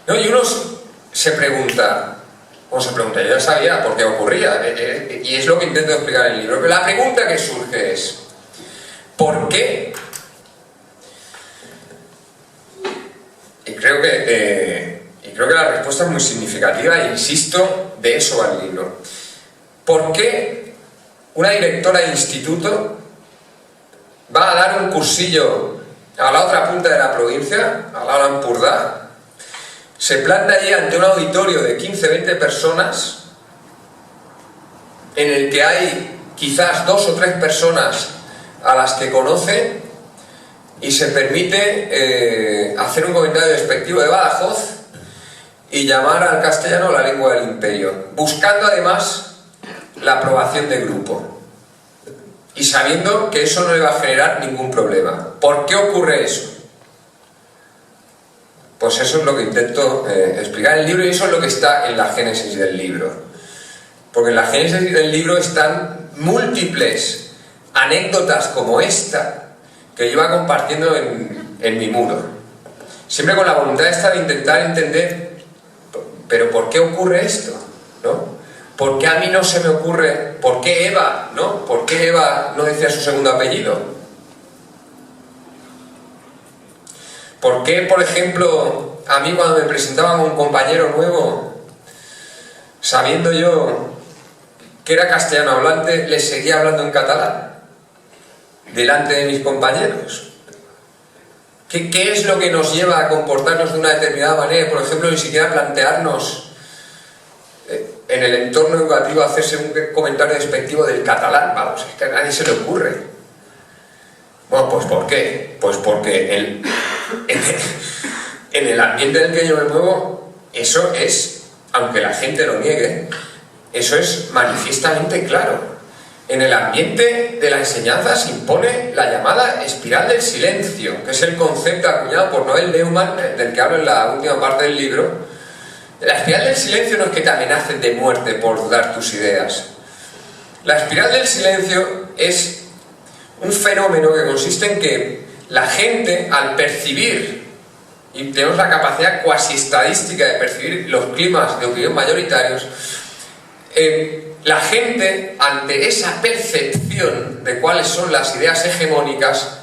S4: ¿no? Y uno se pregunta, yo ya sabía por qué ocurría, y es lo que intento explicar en el libro. Pero la pregunta que surge es, ¿por qué? Y creo que la respuesta es muy significativa, e insisto, de eso va el libro. ¿Por qué una directora de instituto va a dar un cursillo a la otra punta de la provincia, a la Ampurdá, se planta allí ante un auditorio de 15-20 personas en el que hay quizás 2 o 3 personas a las que conoce y se permite hacer un comentario despectivo de Badajoz y llamar al castellano la lengua del imperio, buscando además la aprobación del grupo y sabiendo que eso no le va a generar ningún problema. ¿Por qué ocurre eso? Pues eso es lo que intento explicar en el libro, y eso es lo que está en la génesis del libro. Porque en la génesis del libro están múltiples anécdotas como esta que yo iba compartiendo en mi muro. Siempre con la voluntad esta de intentar entender, pero ¿por qué ocurre esto? ¿No? ¿Por qué a mí no se me ocurre? ¿Por qué Eva? ¿No? ¿Por qué Eva no decía su segundo apellido? ¿Por qué, por ejemplo, a mí cuando me presentaban a un compañero nuevo, sabiendo yo que era castellano hablante, le seguía hablando en catalán delante de mis compañeros? ¿Qué es lo que nos lleva a comportarnos de una determinada manera? Por ejemplo, ni siquiera plantearnos en el entorno educativo hacerse un comentario despectivo del catalán. Vamos, es que a nadie se le ocurre. Bueno, pues ¿por qué? Pues porque en el ambiente en el que yo me muevo, eso es, aunque la gente lo niegue, eso es manifiestamente claro. En el ambiente de la enseñanza se impone la llamada espiral del silencio, que es el concepto acuñado por Noel Neumann, del que hablo en la última parte del libro. La espiral del silencio no es que te amenacen de muerte por dar tus ideas. La espiral del silencio es un fenómeno que consiste en que la gente, al percibir, y tenemos la capacidad cuasi estadística de percibir los climas de opinión mayoritarios, la gente, ante esa percepción de cuáles son las ideas hegemónicas,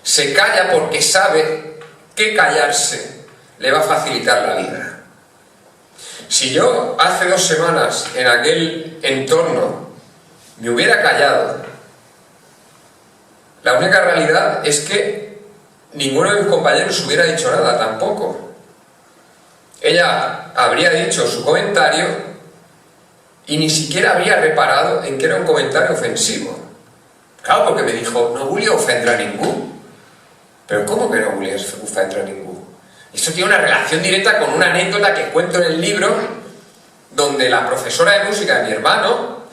S4: se calla porque sabe que callarse le va a facilitar la vida. Si yo hace 2 semanas en aquel entorno me hubiera callado, la única realidad es que ninguno de mis compañeros hubiera dicho nada tampoco. Ella habría dicho su comentario y ni siquiera habría reparado en que era un comentario ofensivo. Claro, porque me dijo, no volia ofendre a ningú. Pero ¿cómo que no volia ofendre a ningú? Esto tiene una relación directa con una anécdota que cuento en el libro, donde la profesora de música de mi hermano,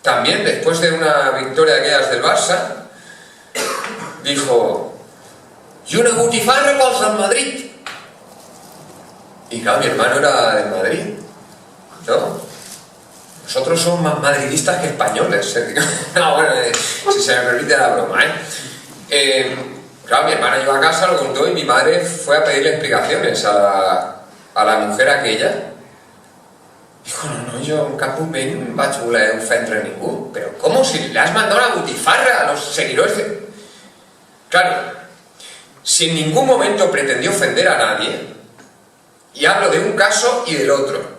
S4: también después de una victoria de aquellas del Barça, dijo, y una butifarra pels del Madrid. Y claro, mi hermano era del Madrid, ¿no? Nosotros somos más madridistas que españoles. No, bueno, si se me permite la broma, claro, mi hermana llegó a casa, lo contó, y mi madre fue a pedirle explicaciones a la mujer aquella. Dijo, no, yo en cap moment vaig voler ofendre a ningú. Pero ¿cómo? Si le has mandado una butifarra a los seguidores de... Claro, si en ningún momento pretendió ofender a nadie, y hablo de un caso y del otro.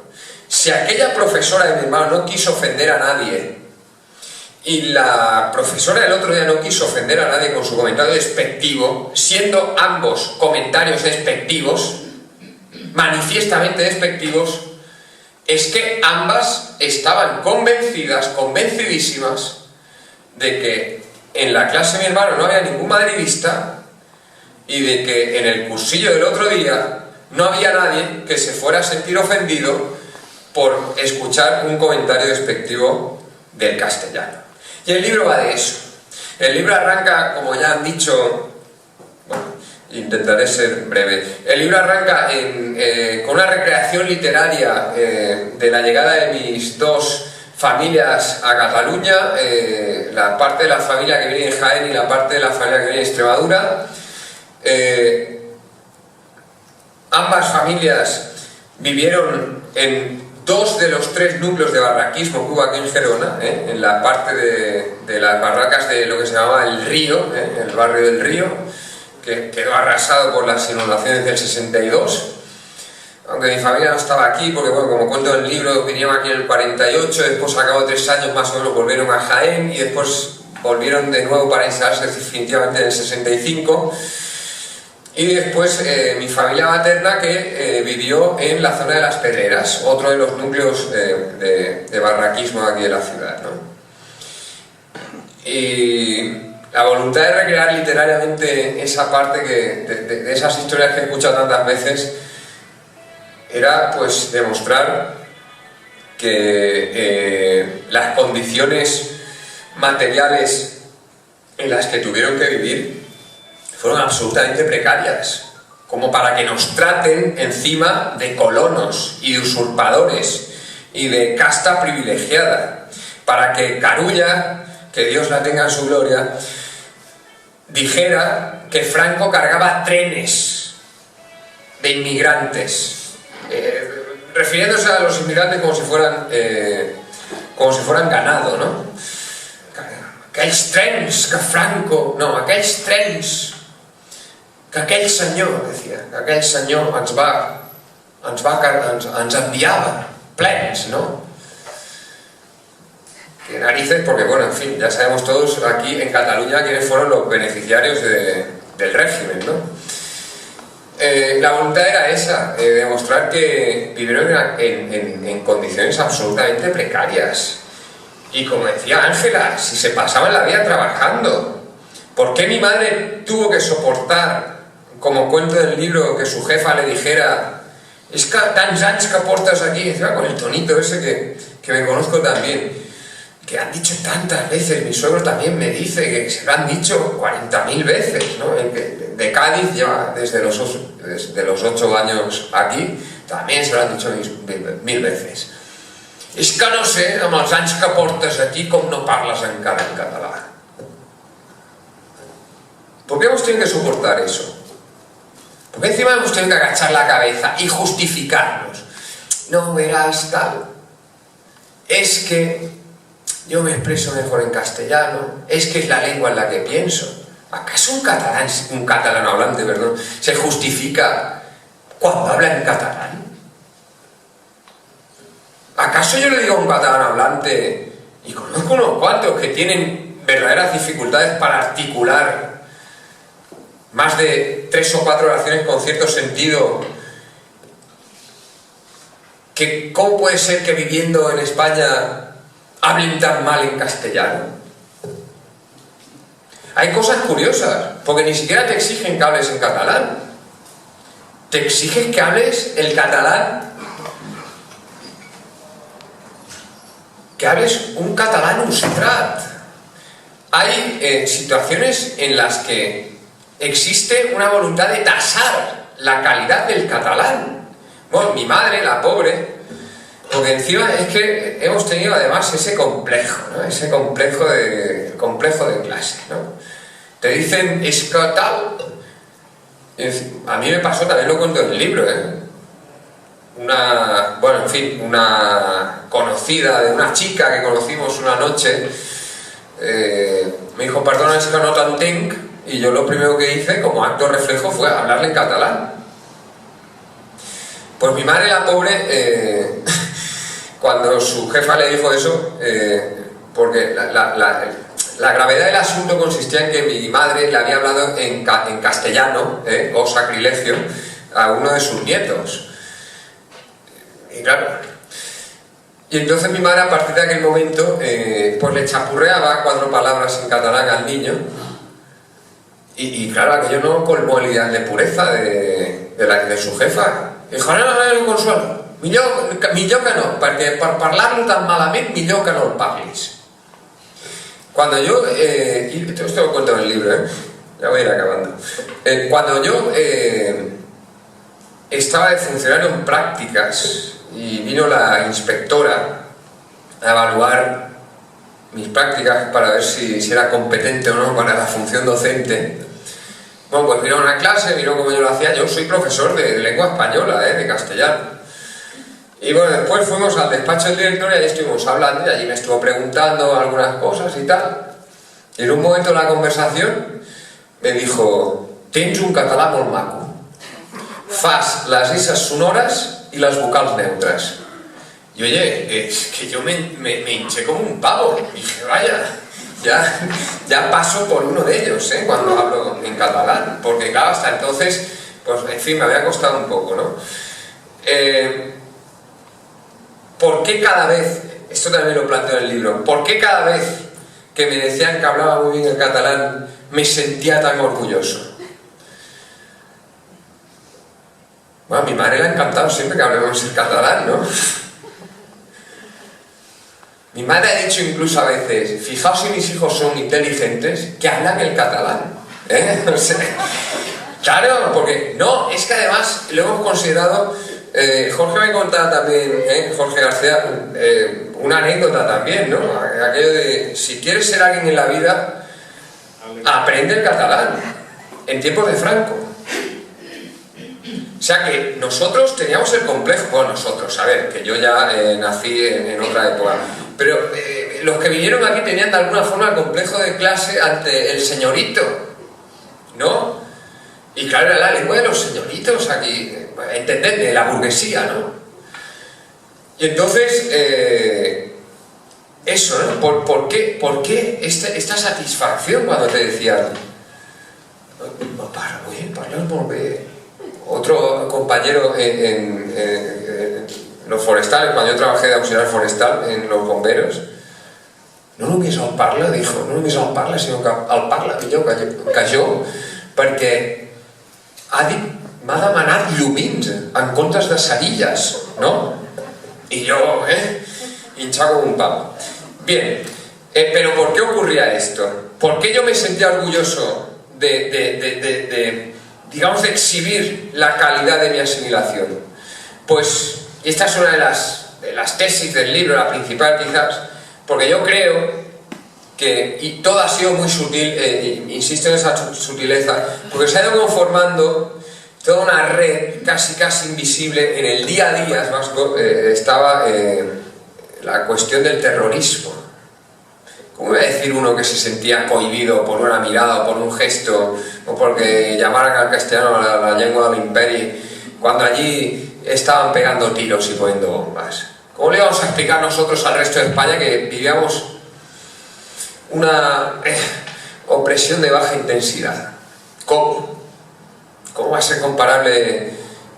S4: Si aquella profesora de mi hermano no quiso ofender a nadie, y la profesora del otro día no quiso ofender a nadie con su comentario despectivo, siendo ambos comentarios despectivos, manifiestamente despectivos, es que ambas estaban convencidas, convencidísimas, de que en la clase de mi hermano no había ningún madridista y de que en el cursillo del otro día no había nadie que se fuera a sentir ofendido por escuchar un comentario despectivo del castellano. Y el libro va de eso. El libro arranca, como ya han dicho, bueno, intentaré ser breve. El libro arranca con una recreación literaria de la llegada de mis 2 familias a Cataluña, la parte de la familia que viene en Jaén y la parte de la familia que viene en Extremadura. Ambas familias vivieron en 2 de los 3 núcleos de barraquismo que hubo aquí en Gerona, en la parte de las barracas de lo que se llamaba el Río, el barrio del Río, que quedó arrasado por las inundaciones del 62. aunque mi familia no estaba aquí, porque bueno, como cuento en el libro, vinieron aquí en el 48, después a cabo de 3 años más o menos volvieron a Jaén y después volvieron de nuevo para instalarse definitivamente en el 65. Y después mi familia materna que vivió en la zona de Las Pedreras, otro de los núcleos de barraquismo aquí de la ciudad, ¿no? Y la voluntad de recrear literariamente esa parte de esas historias que he escuchado tantas veces era pues demostrar que las condiciones materiales en las que tuvieron que vivir fueron absolutamente precarias, como para que nos traten encima de colonos y de usurpadores y de casta privilegiada, para que Carulla, que Dios la tenga en su gloria, dijera que Franco cargaba trenes de inmigrantes, refiriéndose a los inmigrantes como si fueran ganado, ¿no? Aquells trens que Franco... No, aquells trens que aquell senyor, decía, que aquell senyor ens enviava plens, ¿no? Que narices, porque bueno, en fin, ya sabemos todos aquí en Cataluña quiénes fueron los beneficiarios del régimen, ¿no? La voluntad era esa, demostrar que vivieron en condiciones absolutamente precarias. Y como decía Ángela, si se pasaban la vida trabajando, ¿por qué mi madre tuvo que soportar, como cuento del libro, que su jefa le dijera es que tants anys que portes aquí, encima con el tonito ese que me conozco también, que han dicho tantas veces, mi suegro también me dice que se lo han dicho 40.000 veces, ¿no? De Cádiz lleva desde los 8 años aquí, también se lo han dicho 1000 veces. És que no sé, amb els anys que portes aquí, com no parles encara en català. ¿Por qué hemos tenido que soportar eso? ¿Por qué encima hemos tenido que agachar la cabeza y justificarnos? No, verás, tal. Es que yo me expreso mejor en castellano, es que es la lengua en la que pienso. ¿Acaso un catalán hablante, perdón, se justifica cuando habla en catalán? ¿Acaso yo le digo a un catalán hablante, y conozco unos cuantos que tienen verdaderas dificultades para articular más de 3 o 4 oraciones con cierto sentido, que cómo puede ser que viviendo en España hablen tan mal en castellano? Hay cosas curiosas, porque ni siquiera te exigen que hables en catalán, te exigen que hables el catalán, que hables un catalán ustrat. Hay situaciones en las que existe una voluntad de tasar la calidad del catalán. Bueno, mi madre, la pobre, porque encima es que hemos tenido además ese complejo, ¿no? Ese complejo de clase, ¿no? Te dicen, es que tal. A mí me pasó, también lo cuento en el libro, una conocida de una chica que conocimos una noche, me dijo, perdona, es que no t'entenc, y yo lo primero que hice como acto reflejo fue hablarle en catalán. Pues mi madre, la pobre, cuando su jefa le dijo eso, porque la gravedad del asunto consistía en que mi madre le había hablado en castellano, o sacrilegio, a uno de sus nietos. Y claro, y entonces mi madre a partir de aquel momento pues le chapurreaba 4 palabras en catalán al niño, y claro, aquello no colmó el ideal de pureza de su jefa. Dijo, no, Consuelo, millor que no, perquè per parlar-lo tan malament millor que no el parlis. Cuando yo, y esto lo cuento en el libro, ya voy a ir acabando, cuando yo estaba de funcionario en prácticas y vino la inspectora a evaluar mis prácticas para ver si era competente o no para la función docente, bueno, pues vino a una clase, vino como yo lo hacía. Yo soy profesor de lengua española, de castellano. Y bueno, después fuimos al despacho del director y allí estuvimos hablando, y allí me estuvo preguntando algunas cosas y tal. Y en un momento de la conversación me dijo, tens un català molt maco, fas les esses sonores y las vocals neutras. Y oye, es que yo me hinché como un pavo. Dije, vaya, ya paso por uno de ellos, cuando hablo en catalán. Porque claro, hasta entonces, pues en fin, me había costado un poco, ¿no? ¿Por qué cada vez, esto también lo planteo en el libro, por qué cada vez que me decían que hablaba muy bien el catalán me sentía tan orgulloso? Bueno, a mi madre le ha encantado siempre que hablemos el catalán, ¿no? Mi madre ha dicho incluso a veces, fijaos si mis hijos son inteligentes, que hablan el catalán. O sea, claro, porque no, es que además lo hemos considerado, Jorge me contaba también, Jorge García, una anécdota también, ¿no? Aquello de, si quieres ser alguien en la vida, aprende el catalán, en tiempos de Franco. O sea que nosotros teníamos el complejo, bueno, nosotros, a ver, que yo ya nací en otra época, pero los que vinieron aquí tenían de alguna forma el complejo de clase ante el señorito, ¿no? Y claro, era la lengua de los señoritos aquí, entendedme, la burguesía, ¿no? Y entonces, eso, ¿no? ¿Por qué esta satisfacción cuando te decían, parles molt bé? Otro compañero en los forestales, cuando yo trabajé de auxiliar forestal en los bomberos, no només el parla, dijo, no només el parla, sinó que el parla millor que jo, perquè m'ha demanat llumins en comptes de cerillas, ¿no? Y yo, hinchado como un pavo. Bien, pero ¿por qué ocurría esto? ¿Por qué yo me sentía orgulloso digamos, de exhibir la calidad de mi asimilación? Pues, y esta es una de las tesis del libro, la principal quizás, porque yo creo que, y todo ha sido muy sutil, insisto en esa sutileza, porque se ha ido conformando toda una red casi invisible. En el día a día vasco estaba la cuestión del terrorismo. ¿Cómo iba a decir uno que se sentía cohibido por una mirada o por un gesto o porque llamaran al castellano la lengua del imperio cuando allí estaban pegando tiros y poniendo bombas? ¿Cómo le íbamos a explicar nosotros al resto de España que vivíamos una opresión de baja intensidad? ¿Cómo? ¿Cómo va a ser comparable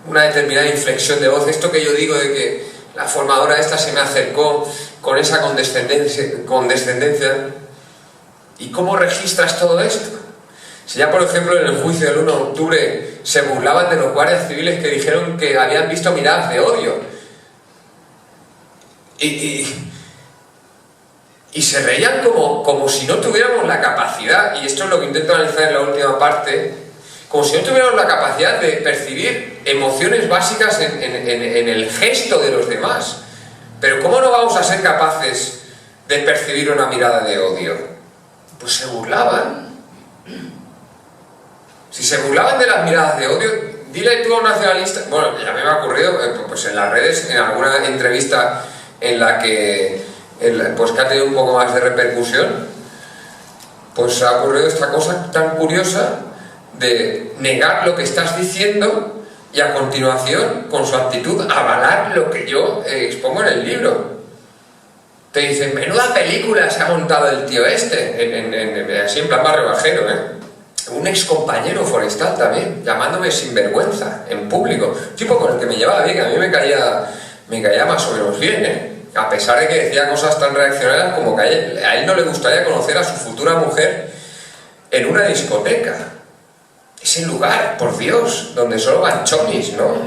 S4: una determinada inflexión de voz? Esto que yo digo de que la formadora esta se me acercó con esa condescendencia. ¿Y cómo registras todo esto? Si ya, por ejemplo, en el juicio del 1 de octubre se burlaban de los guardias civiles que dijeron que habían visto miradas de odio. Y se reían como si no tuviéramos la capacidad, y esto es lo que intento analizar en la última parte, como si no tuviéramos la capacidad de percibir emociones básicas en el gesto de los demás. Pero ¿cómo no vamos a ser capaces de percibir una mirada de odio? Pues se burlaban. Si se burlaban de las miradas de odio, dile tú a un nacionalista, bueno, ya me ha ocurrido pues en las redes, en alguna entrevista en la que pues que ha tenido un poco más de repercusión, pues ha ocurrido esta cosa tan curiosa de negar lo que estás diciendo y a continuación, con su actitud, avalar lo que yo expongo en el libro. Te dicen, menuda película se ha montado el tío este, así en plan barrio bajero, Un ex compañero forestal también, llamándome sinvergüenza, en público. Tipo con el que me llevaba bien, a mí me caía más o menos bien, A pesar de que decía cosas tan reaccionarias como que a él no le gustaría conocer a su futura mujer en una discoteca. Ese lugar, por Dios, donde solo van chonis, ¿no?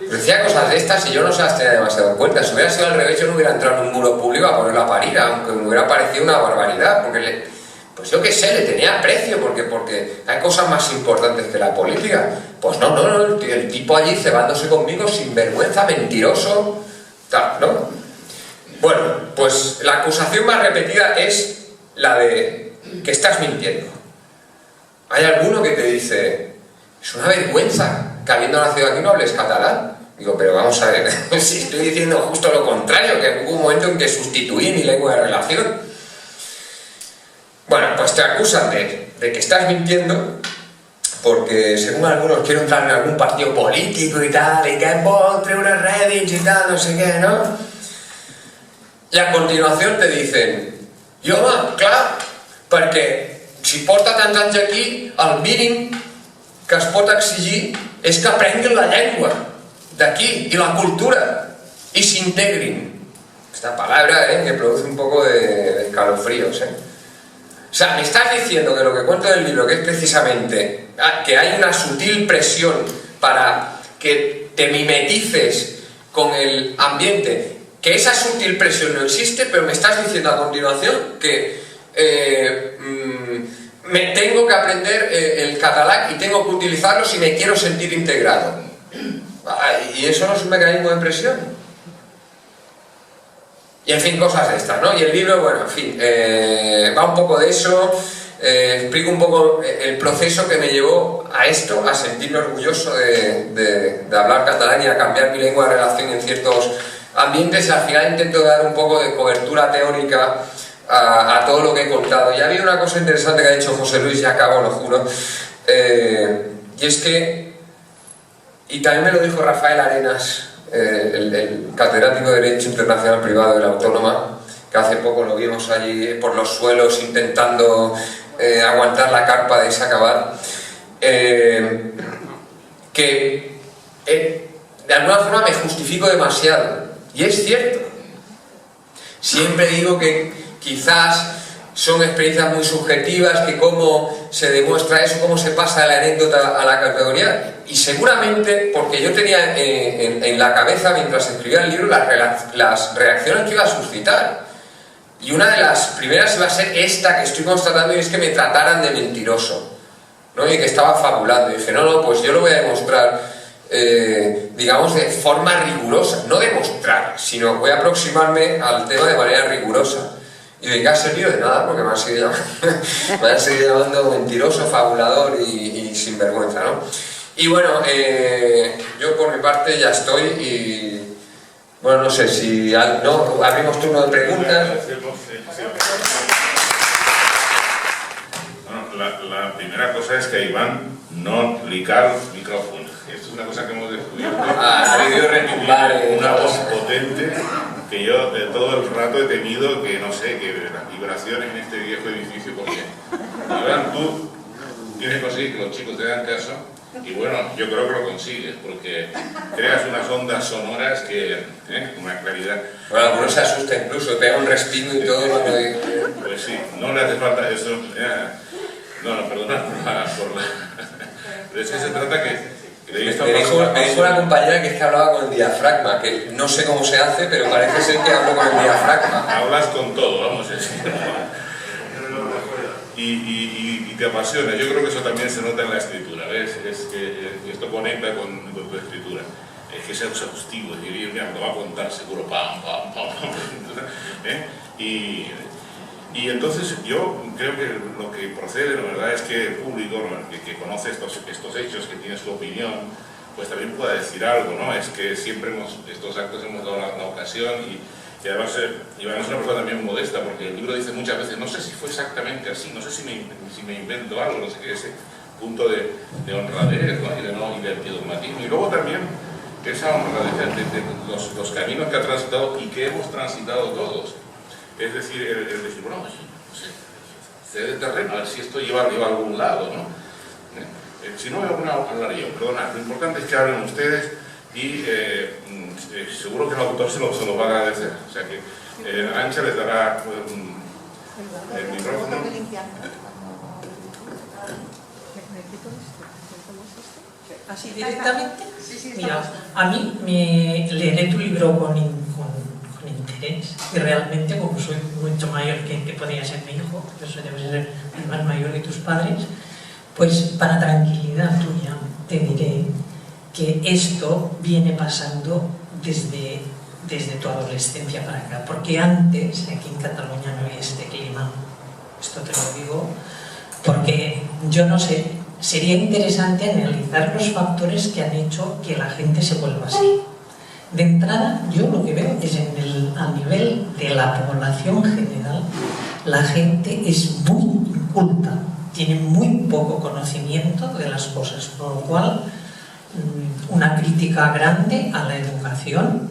S4: Decía cosas de estas y yo no se las tenía demasiado en cuenta. Si hubiera sido al revés, yo no hubiera entrado en un muro público a poner la parida, aunque me hubiera parecido una barbaridad, porque pues yo qué sé, le tenía aprecio, porque hay cosas más importantes que la política. Pues no, el tipo allí cebándose conmigo, sinvergüenza, mentiroso, tal, ¿no? Bueno, pues la acusación más repetida es la de que estás mintiendo. Hay alguno que te dice, es una vergüenza que habiendo nacido aquí no hables catalán. Digo, pero vamos a ver, si estoy diciendo justo lo contrario, que hubo un momento en que sustituí mi lengua de relación. Bueno, pues te acusan de que estás mintiendo, porque según algunos quiero entrar en algún partido político y tal, y que vol treure rèdits y tal, no sé qué, ¿no? I a continuació te dicen, i home, clar, perquè si porta tants anys aquí, el mínim que es pot exigir és que aprenguin la llengua d'aquí i la cultura y se integren. Esta palabra que produce un poco de escalofríos. O sea, me estás diciendo que lo que cuento del libro, que es precisamente que hay una sutil presión para que te mimetices con el ambiente, que esa sutil presión no existe, pero me estás diciendo a continuación que me tengo que aprender el catalán y tengo que utilizarlo si me quiero sentir integrado. Y eso no es un mecanismo de presión. Y en fin, cosas de estas, ¿no? Y el libro, bueno, en fin, va un poco de eso, explico un poco el proceso que me llevó a esto, a sentirme orgulloso de hablar catalán y a cambiar mi lengua de relación en ciertos ambientes, y al final intento dar un poco de cobertura teórica a todo lo que he contado. Y ha habido una cosa interesante que ha dicho José Luis, y acabo, lo juro, y es que, y también me lo dijo Rafael Arenas, el catedrático de Derecho Internacional Privado de la Autónoma, que hace poco lo vimos allí por los suelos intentando aguantar la carpa de Isacabar, que de alguna forma me justifico demasiado, y es cierto. Siempre digo que quizás son experiencias muy subjetivas, que cómo se demuestra eso, cómo se pasa de la anécdota a la categoría, y seguramente porque yo tenía en la cabeza mientras escribía el libro las reacciones que iba a suscitar, y una de las primeras iba a ser esta que estoy constatando, y es que me trataran de mentiroso, ¿no? Y que estaba fabulando. Y dije, no, pues yo lo voy a demostrar, digamos, de forma rigurosa, no demostrar, sino voy a aproximarme al tema de manera rigurosa. Y de qué ha servido de nada, porque me han seguido llamando mentiroso, fabulador y sinvergüenza, ¿no? Y bueno, yo por mi parte ya estoy, y bueno, no sé si no abrimos turno de preguntas.
S1: Bueno, la primera cosa es que Iván no ligar micrófonos. Esto es una cosa que hemos descubierto.
S4: Ha debido retumbar
S1: una voz potente que yo de todo el rato he temido que, no sé, que las vibraciones en este viejo edificio, porque Iván, tú tienes que conseguir que los chicos te hagan caso, y bueno, yo creo que lo consigues, porque creas unas ondas sonoras que, con una claridad.
S4: Bueno, algunos se asusta incluso, pega un respingo y todo lo que...
S1: Pues sí, no le hace falta eso. No, perdona por la... De eso se trata que... Me
S4: dijo una compañera que es que hablaba con el diafragma, que no sé cómo se hace, pero parece ser que hablo con el diafragma.
S1: Hablas con todo, vamos a decir. Y te apasiona. Yo creo que eso también se nota en la escritura, ¿ves? Es que esto conecta con tu escritura. Es que es exhaustivo, es decir, mira, lo va a contar seguro, pam. Y entonces yo creo que lo que procede, la verdad, es que el público que conoce estos hechos, que tiene su opinión, pues también pueda decir algo, ¿no? Es que siempre estos actos hemos dado la ocasión, y además Iván es una persona también modesta, porque el libro dice muchas veces, no sé si fue exactamente así, no sé si me invento algo, no sé qué, ese punto de honradez, ¿no? y de antidogmatismo, y luego también esa honradez de los caminos que ha transitado y que hemos transitado todos. Es decir, el decir, bueno, no sé, cede terreno, a ver si esto lleva a algún lado, ¿no? Si no, hablaré yo, perdona. Lo importante es que hablen ustedes, y seguro que el autor se lo va a agradecer. O sea que Arantxa les dará el micrófono.
S6: ¿Así directamente?
S5: Sí,
S6: mira, a mí leeré tu libro con interés, y realmente, como soy mucho mayor que podría ser mi hijo, yo debe ser el más mayor de tus padres, pues para tranquilidad tuya te diré que esto viene pasando desde tu adolescencia para acá, porque antes aquí en Cataluña no había este clima. Esto te lo digo porque yo no sé, sería interesante analizar los factores que han hecho que la gente se vuelva así. De entrada, yo lo que veo es a nivel de la población general, la gente es muy inculta, tiene muy poco conocimiento de las cosas, con lo cual una crítica grande a la educación.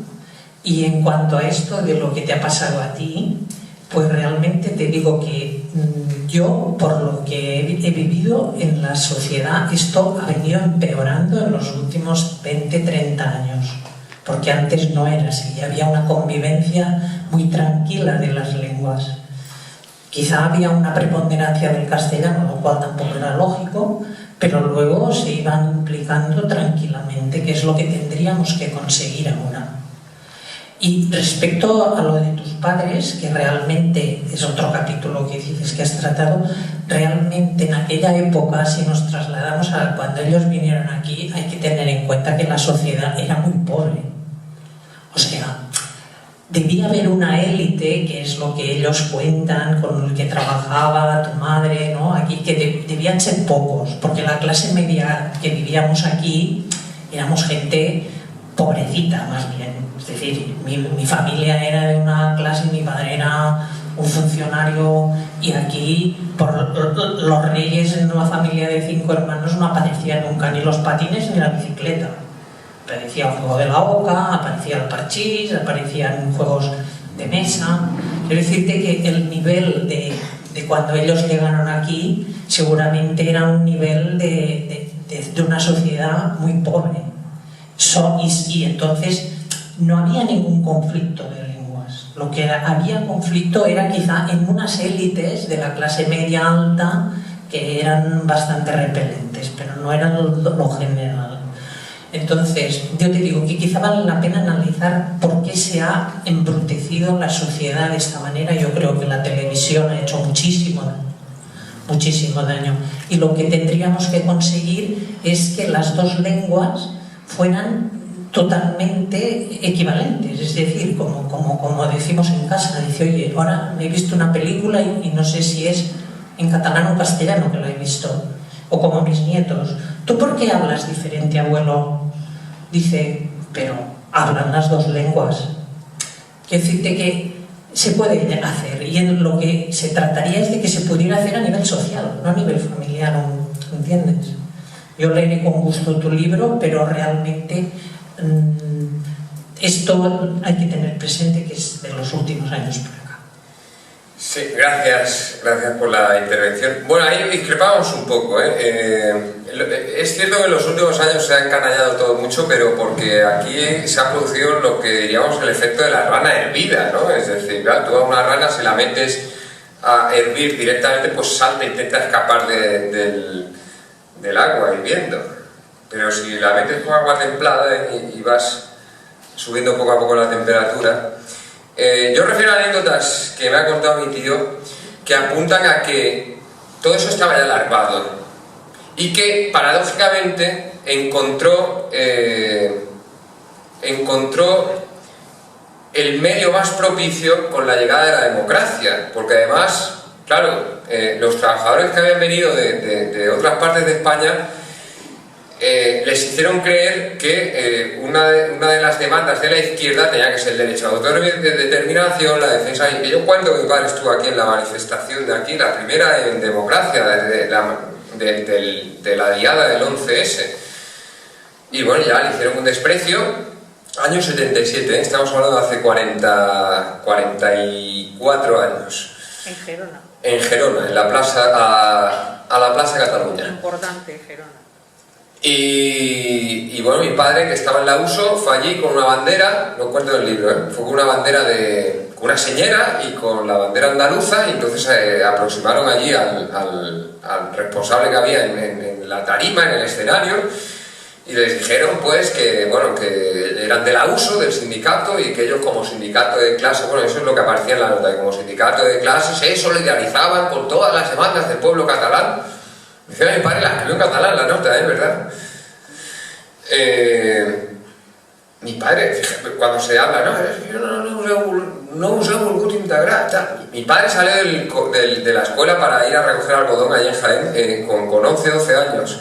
S6: Y en cuanto a esto de lo que te ha pasado a ti, pues realmente te digo que yo, por lo que he vivido en la sociedad, esto ha venido empeorando en los últimos 20-30 años, porque antes no era así, había una convivencia muy tranquila de las lenguas. Quizá había una preponderancia del castellano, lo cual tampoco era lógico, pero luego se iban implicando tranquilamente, que es lo que tendríamos que conseguir ahora. Y respecto a lo de tus padres, que realmente es otro capítulo que dices que has tratado, realmente en aquella época, si nos trasladamos a cuando ellos vinieron aquí, hay que tener en cuenta que la sociedad era muy pobre. O sea, debía haber una élite, que es lo que ellos cuentan, con el que trabajaba tu madre, ¿no? Aquí, que debían ser pocos, porque la clase media que vivíamos aquí éramos gente pobrecita, más bien. Es decir, mi familia era de una clase, mi padre era un funcionario, y aquí los reyes en una familia de 5 hermanos no aparecían nunca ni los patines ni la bicicleta. Aparecía un juego de la oca, aparecía el parchís, aparecían juegos de mesa. Quiero decirte que el nivel de cuando ellos llegaron aquí seguramente era un nivel de una sociedad muy pobre. Y entonces no había ningún conflicto de lenguas. Lo que había conflicto era quizá en unas élites de la clase media alta que eran bastante repelentes, pero no era lo general. Entonces, yo te digo que quizá vale la pena analizar por qué se ha embrutecido la sociedad de esta manera. Yo creo que la televisión ha hecho muchísimo daño. Y lo que tendríamos que conseguir es que las dos lenguas fueran totalmente equivalentes. Es decir, como decimos en casa, dice, oye, ahora me he visto una película y no sé si es en catalán o castellano que lo he visto. O como mis nietos, ¿tú por qué hablas diferente, abuelo? Dice, pero hablan las dos lenguas. Quiero decirte que se puede hacer, y en lo que se trataría es de que se pudiera hacer a nivel social, no a nivel familiar, ¿entiendes? Yo leeré con gusto tu libro, pero realmente esto hay que tener presente que es de los últimos años por acá.
S4: Sí, gracias por la intervención. Bueno, ahí discrepamos un poco, es cierto que en los últimos años se ha encanallado todo mucho, pero porque aquí se ha producido lo que diríamos el efecto de la rana hervida, ¿no? Es decir, claro, tú a una rana, si la metes a hervir directamente, pues salta e intenta escapar del agua hirviendo. Pero si la metes con agua templada y vas subiendo poco a poco la temperatura... yo refiero a anécdotas que me ha contado mi tío que apuntan a que todo eso estaba ya larvado y que paradójicamente encontró el medio más propicio con la llegada de la democracia, porque además, claro, los trabajadores que habían venido de otras partes de España les hicieron creer que una de las demandas de la izquierda tenía que ser el derecho a la autodeterminación, la defensa. Y yo cuando mi padre estuvo aquí en la manifestación de aquí, la primera en democracia de la diada del 11S, y bueno, ya le hicieron un desprecio, año 77, estamos hablando de hace 44 años.
S7: En Gerona.
S4: En Gerona, en la plaza, a la Plaza Cataluña.
S7: Importante, Gerona.
S4: Y bueno, mi padre, que estaba en la USO, fue allí con una bandera, no cuento el libro, fue con una bandera con una señera y con la bandera andaluza, y entonces aproximaron allí al responsable que había en la tarima, en el escenario, y les dijeron pues que, bueno, que eran de la USO, del sindicato, y que ellos como sindicato de clase, bueno, eso es lo que aparecía en la nota, que como sindicato de clase se solidarizaban con todas las demandas del pueblo catalán. Decía mi padre, la escribió en catalán la nota, ¿verdad? Mi padre, fíjate, cuando se habla, no us he volgut integrar, tal. Mi padre salió de la escuela para ir a recoger algodón allí en Jaén con 11, 12 años,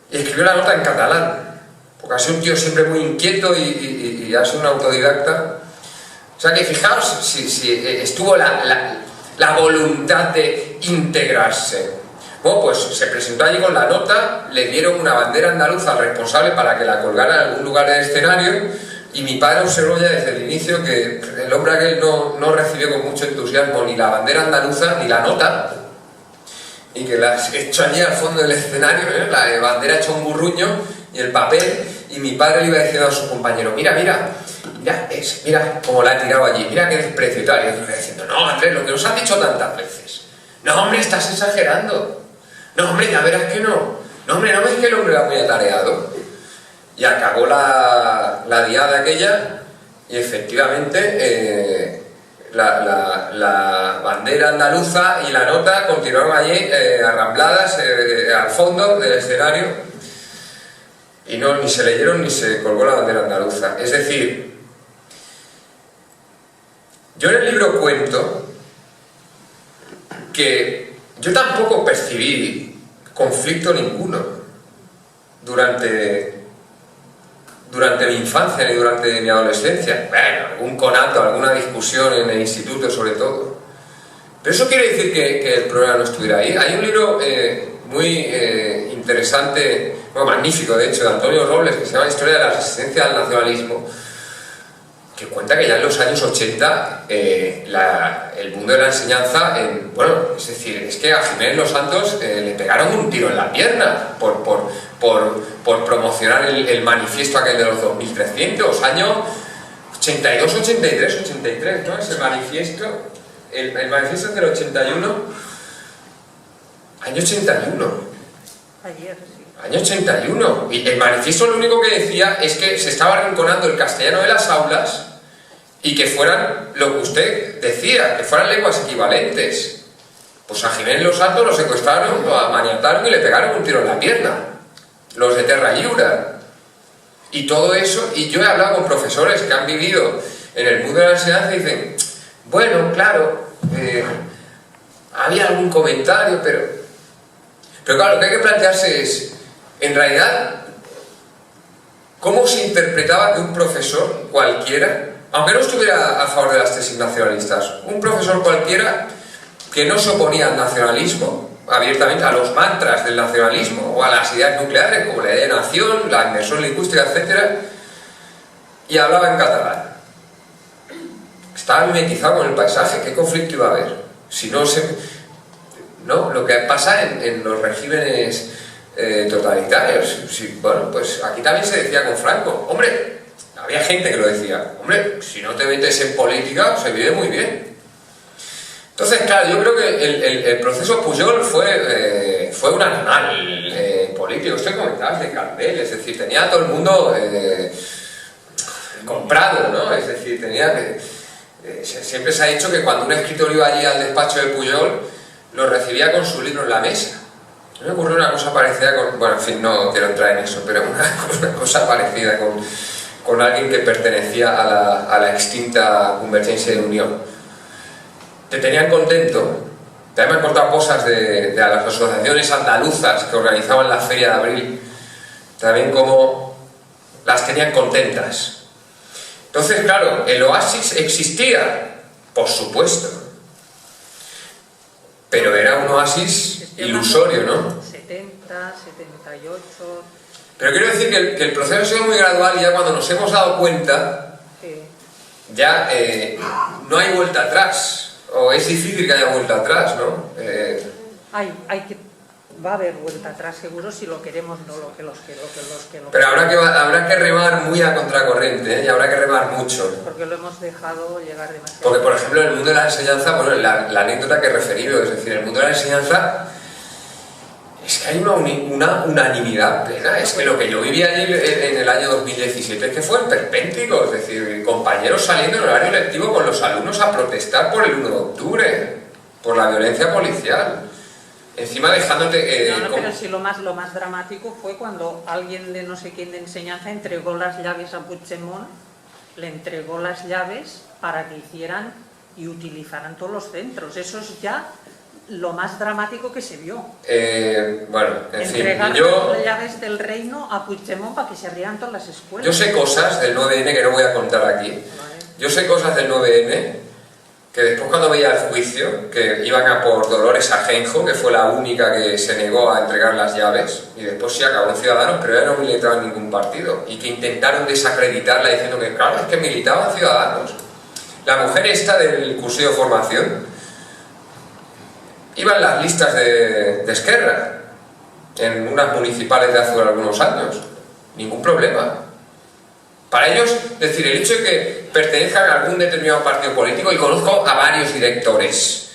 S4: y escribió la nota en catalán, porque ha sido un tío siempre muy inquieto y ha sido un autodidacta. O sea que fijaos si estuvo la voluntad de integrarse. Bueno, pues se presentó allí con la nota, le dieron una bandera andaluza al responsable para que la colgara en algún lugar del escenario, y mi padre observó ya desde el inicio que el hombre aquel no recibió con mucho entusiasmo ni la bandera andaluza ni la nota, y que las echó allí al fondo del escenario, la bandera hecha un burruño y el papel, y mi padre le iba diciendo a su compañero, mira cómo la ha tirado allí, mira qué desprecio y tal, y otro iba diciendo, no Andrés, lo que nos han dicho tantas veces, no hombre, estás exagerando, no hombre, ya verás que no, no hombre, no ves que el hombre era muy atareado. Y acabó la diada aquella, y efectivamente la bandera andaluza y la nota continuaron allí arrambladas al fondo del escenario, y ni se leyeron ni se colgó la bandera andaluza. Es decir, yo en el libro cuento que yo tampoco percibí conflicto ninguno durante mi infancia ni durante mi adolescencia. Bueno, algún conato, alguna discusión en el instituto sobre todo. Pero eso quiere decir que el problema no estuviera ahí. Hay un libro muy interesante, bueno, magnífico de hecho, de Antonio Robles, que se llama Historia de la resistencia al nacionalismo, que cuenta que ya en los años 80 el mundo de la enseñanza, es decir, es que a Jiménez Los Santos le pegaron un tiro en la pierna por promocionar el manifiesto aquel de los 2300, año 82, 83, ¿no? Ese manifiesto, el manifiesto es del 81, año 81.
S5: Ayer, sí.
S4: Año 81, y el manifiesto lo único que decía es que se estaba arrinconando el castellano de las aulas y que fueran lo que usted decía, que fueran lenguas equivalentes. Pues a Jiménez Los Santos lo secuestraron, lo maniataron y le pegaron un tiro en la pierna, los de Terra Lliure. Y todo eso, y yo he hablado con profesores que han vivido en el mundo de la enseñanza y dicen, bueno, claro, había algún comentario, pero claro, lo que hay que plantearse es, en realidad, ¿cómo se interpretaba que un profesor cualquiera, aunque no estuviera a favor de las tesis nacionalistas, un profesor cualquiera que no se oponía al nacionalismo, abiertamente a los mantras del nacionalismo o a las ideas nucleares como la idea de nación, la inmersión lingüística, etc., y hablaba en catalán? Estaba mimetizado con el paisaje. ¿Qué conflicto iba a haber? Si no se... ¿No? Lo que pasa en los regímenes totalitarios. Bueno, pues aquí también se decía con Franco, hombre, había gente que lo decía, hombre, si no te metes en política se vive muy bien. Entonces, claro, yo creo que el proceso Pujol fue un animal político. Usted comentaba de Cardel, es decir, tenía a todo el mundo comprado, ¿no? Es decir, siempre se ha dicho que cuando un escritor iba allí al despacho de Pujol, lo recibía con su libro en la mesa. Me ocurrió una cosa parecida con... Bueno, en fin, no quiero entrar en eso, pero una cosa parecida con alguien que pertenecía a la extinta Convergencia de Unión. Te tenían contento. También me han contado cosas de las asociaciones andaluzas que organizaban la Feria de Abril, también como las tenían contentas. Entonces, claro, el oasis existía, por supuesto, pero era un oasis ilusorio, ¿no?
S5: 70, 78...
S4: Pero quiero decir que el proceso ha sido muy gradual y ya cuando nos hemos dado cuenta,
S5: Sí.
S4: ya no hay vuelta atrás, o es difícil que haya vuelta atrás, ¿no?
S5: Va a haber vuelta atrás seguro si lo queremos, no lo que los que
S4: Pero habrá que remar muy a contracorriente, y habrá que remar mucho.
S5: porque lo hemos dejado llegar demasiado.
S4: Porque, por ejemplo, en el mundo de la enseñanza, bueno, la anécdota que he referido, es decir, en el mundo de la enseñanza es que hay una unanimidad plena. Es que lo que yo viví allí en el año 2017 es que fue esperpéntico, es decir, compañeros saliendo en horario lectivo con los alumnos a protestar por el 1 de octubre, por la violencia policial. Encima dejándote...
S5: pero sí, lo más dramático fue cuando alguien de no sé quién de enseñanza entregó las llaves a Puigdemont, le entregó las llaves para que hicieran y utilizaran todos los centros. Eso es ya lo más dramático que se vio.
S4: Bueno, en
S5: entregar
S4: fin,
S5: las llaves del reino a Puigdemont para que se abrieran todas las escuelas.
S4: Yo sé cosas del 9N que no voy a contar aquí.
S5: Vale.
S4: Yo sé cosas del 9N que después cuando veía el juicio, que iban a por Dolores Ajenjo, que fue la única que se negó a entregar las llaves, y después sí acabó en Ciudadanos, pero ella no militaba en ningún partido, y que intentaron desacreditarla diciendo que claro, es que militaba en Ciudadanos. La mujer esta del curso de formación iba en las listas de Esquerra, en unas municipales de hace algunos años, ningún problema. Para ellos, es decir, el hecho de que pertenezcan a algún determinado partido político, y conozco a varios directores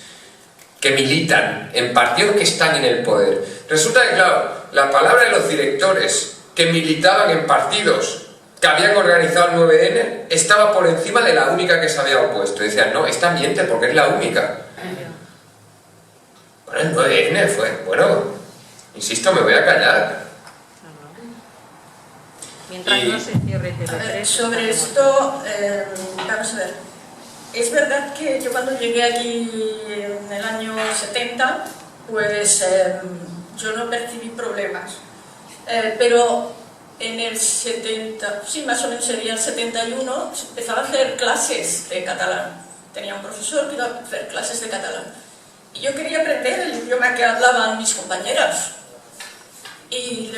S4: que militan en partidos que están en el poder. Resulta que, claro, la palabra de los directores que militaban en partidos que habían organizado el 9N estaba por encima de la única que se había opuesto. Y decían, no, esta miente porque es la única. Bueno, el 9N fue, bueno, insisto, me voy a callar.
S7: Mientras no se cierre TV3.
S5: Sobre esto, vamos a ver. Es verdad que yo cuando llegué aquí en el año 70, pues yo no percibí problemas. Pero en el 70, sí, más o menos sería el 71, empezaba a hacer clases de catalán. Tenía un profesor que iba a hacer clases de catalán. Y yo quería aprender el idioma que hablaban mis compañeras. Y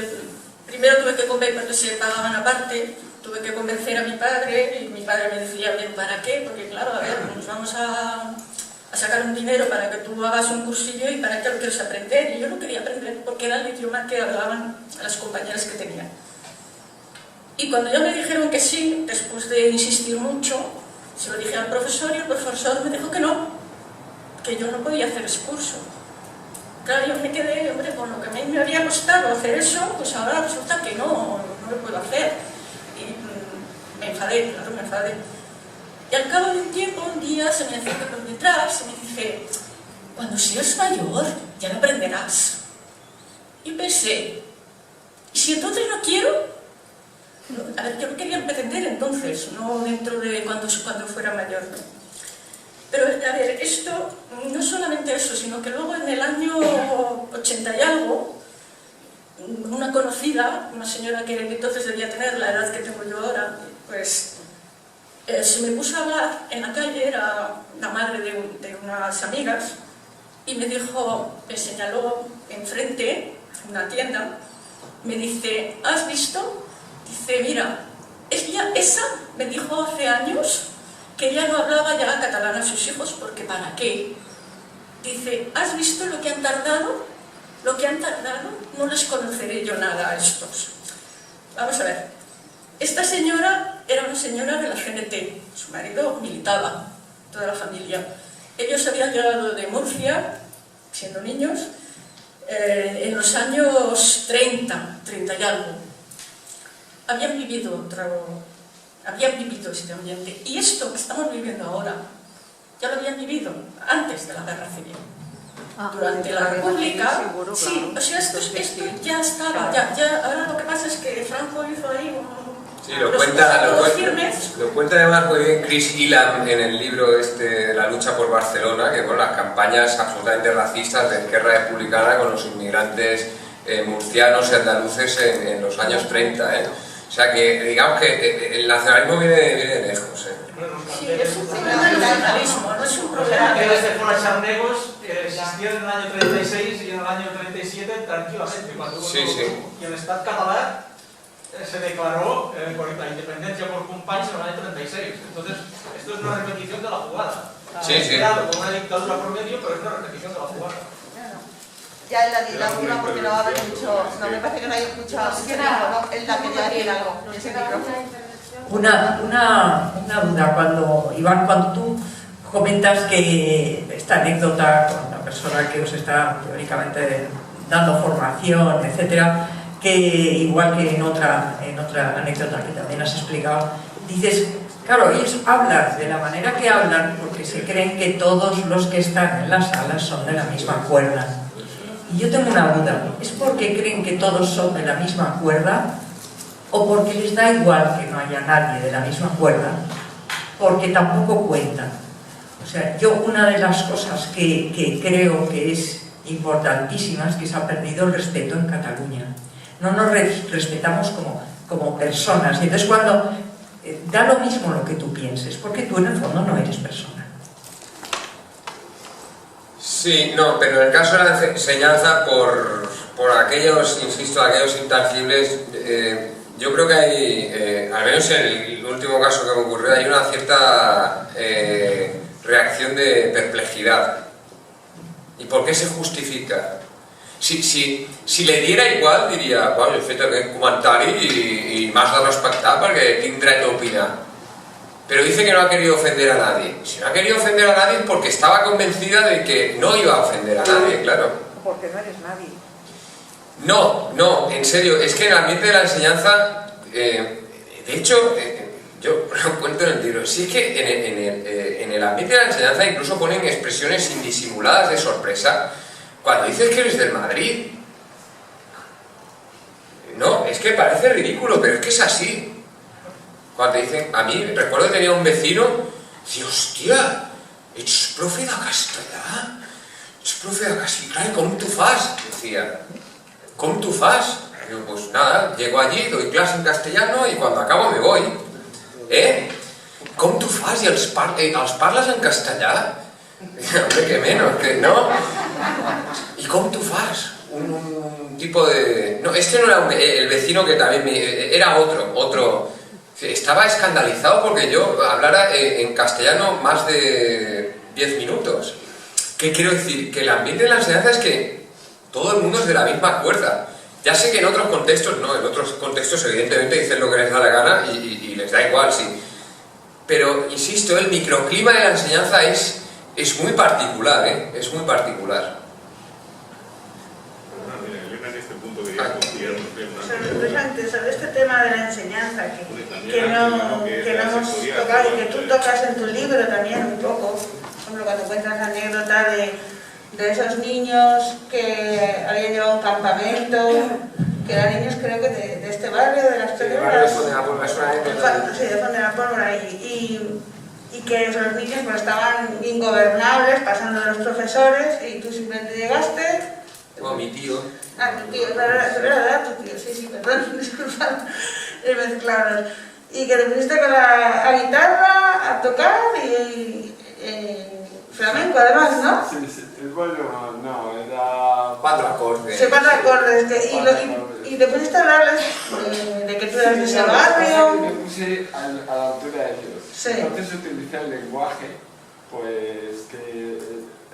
S5: primero tuve que convencer, porque se pagaban aparte, tuve que convencer a mi padre, y mi padre me decía, bien, ¿para qué? Porque claro, a ver, nos vamos a sacar un dinero para que tú hagas un cursillo y para qué lo quieres aprender. Y yo no quería aprender porque era el idioma que hablaban las compañeras que tenía. Y cuando ya me dijeron que sí, después de insistir mucho, se lo dije al profesor y el profesor me dijo que no, que yo no podía hacer ese curso. Claro, yo me quedé, hombre, con lo que me había costado hacer eso, pues ahora resulta que no lo puedo hacer. Y me enfadé, claro, me enfadé. Y al cabo de un tiempo, un día se me acerca por detrás y me dice, cuando seas mayor, ya lo aprenderás. Y pensé, ¿y si entonces no quiero? A ver, yo no quería aprender entonces, no dentro de cuando fuera mayor, ¿no? Pero, a ver, esto, no solamente eso, sino que luego en el año 80 y algo, una conocida, una señora que entonces debía tener la edad que tengo yo ahora, pues se me puso a hablar en la calle, era la madre de unas amigas, y me dijo, me señaló enfrente, una tienda, me dice, ¿has visto? Dice, mira, esa me dijo hace años que ella no hablaba ya catalán a sus hijos, porque ¿para qué? Dice, ¿has visto lo que han tardado? Lo que han tardado, no les conoceré yo nada a estos. Vamos a ver, esta señora era una señora de la GNT, su marido militaba, toda la familia. Ellos habían llegado de Murcia, siendo niños, en los años 30 y algo. Habían vivido este ambiente. Y esto que estamos viviendo ahora, ya lo habían vivido antes de la Guerra Civil. Durante la República,
S7: seguro,
S5: sí,
S7: claro.
S5: O sea, esto ya estaba, ahora lo que pasa es que Franco hizo ahí
S4: Sí, lo cuenta además muy bien Chris Elam en el libro de La lucha por Barcelona, que con las campañas absolutamente racistas de Esquerra Republicana con los inmigrantes murcianos y andaluces en los años 30, O sea que digamos que el nacionalismo viene de lejos,
S5: Sí, es un problema del nacionalismo, no es un problema
S8: que desde Fora Charnegos existió en el año 36 y en el año 37 tranquilamente, cuando y el Estat català se declaró por la independencia por Companys en el año 36. Entonces, esto es una repetición de la jugada.
S4: Sí.
S8: Claro, con una dictadura por medio, pero es una repetición de la jugada.
S3: Ya en la dictadura, porque no va a haber mucho, no me parece que no hay mucho tiempo, ¿no? Él la quería decir algo, ese micrófono.
S6: Una duda, cuando tú comentas que esta anécdota con la persona que os está teóricamente dando formación, etcétera, que igual que en otra anécdota que también has explicado, dices, claro, ellos hablan de la manera que hablan porque se creen que todos los que están en las salas son de la misma cuerda. Y yo tengo una duda, ¿es porque creen que todos son de la misma cuerda o porque les da igual que no haya nadie de la misma cuerda? Porque tampoco cuentan. O sea, yo una de las cosas que creo que es importantísima es que se ha perdido el respeto en Cataluña. No nos respetamos como personas. Y entonces cuando da lo mismo lo que tú pienses, porque tú en el fondo no eres persona.
S4: Sí, no, pero en el caso de la enseñanza, por aquellos, insisto, aquellos intangibles, yo creo que hay, al menos en el último caso que me ocurrió, hay una cierta reacción de perplejidad. ¿Y por qué se justifica? Si le diera igual, diria, bueno, he fet aquest comentari y m'has de respectar perquè tinc dret a opinar. Pero dice que no ha querido ofender a nadie. Si no ha querido ofender a nadie es porque estaba convencida de que no iba a ofender a nadie, claro.
S7: Porque no eres nadie.
S4: No, en serio, es que en el ambiente de la enseñanza, de hecho, yo lo cuento en el libro, sí es que en el ambiente de la enseñanza incluso ponen expresiones indisimuladas de sorpresa. Cuando dices que eres del Madrid, no, es que parece ridículo, pero es que es así. Cuando dicen, a mí, recuerdo que tenía un vecino, decía, hostia, ets profe de castellà? Ets profe de castellà, ¿y cómo tú fas? Decía, ¿cómo tú fas? Digo, pues nada, llego allí, doy clase en castellano y cuando acabo me voy. ¿Cómo tú fas? ¿Y els parles en castellà? Hombre, que menos, que no. ¿Y cómo tú fas? Un tipo de... No, este no era el vecino que también era otro. Estaba escandalizado porque yo hablara en castellano más de 10 minutos. ¿Qué quiero decir? Que el ambiente de la enseñanza es que todo el mundo es de la misma cuerda. Ya sé que en otros contextos no, en otros contextos evidentemente dicen lo que les da la gana y les da igual, sí. Pero, insisto, el microclima de la enseñanza es muy particular, es muy particular.
S3: Sobre este tema de la enseñanza que no hemos tocado y que tú tocas en tu libro también un poco, por ejemplo, cuando cuentas la anécdota de esos niños que habían llevado a un campamento, que eran niños creo que de este barrio, de las Pedreras,
S4: sí,
S3: de Font de la Pólvora, y que esos niños pues estaban ingobernables, pasando de los profesores, y tú simplemente llegaste.
S4: Como mi tío.
S3: Ah, tu tío, era tu tío, sí, perdón, disculpad, mezclados. Y que te pusiste con la guitarra a tocar y flamenco además, ¿no?
S9: Sí, bueno, no, era...
S4: 4 acordes.
S3: Sí, 4 acordes, y te pusiste a hablarles de que tú eras de ese barrio.
S9: Me puse a la altura de ellos.
S3: Sí.
S9: Entonces utilicé el lenguaje, pues que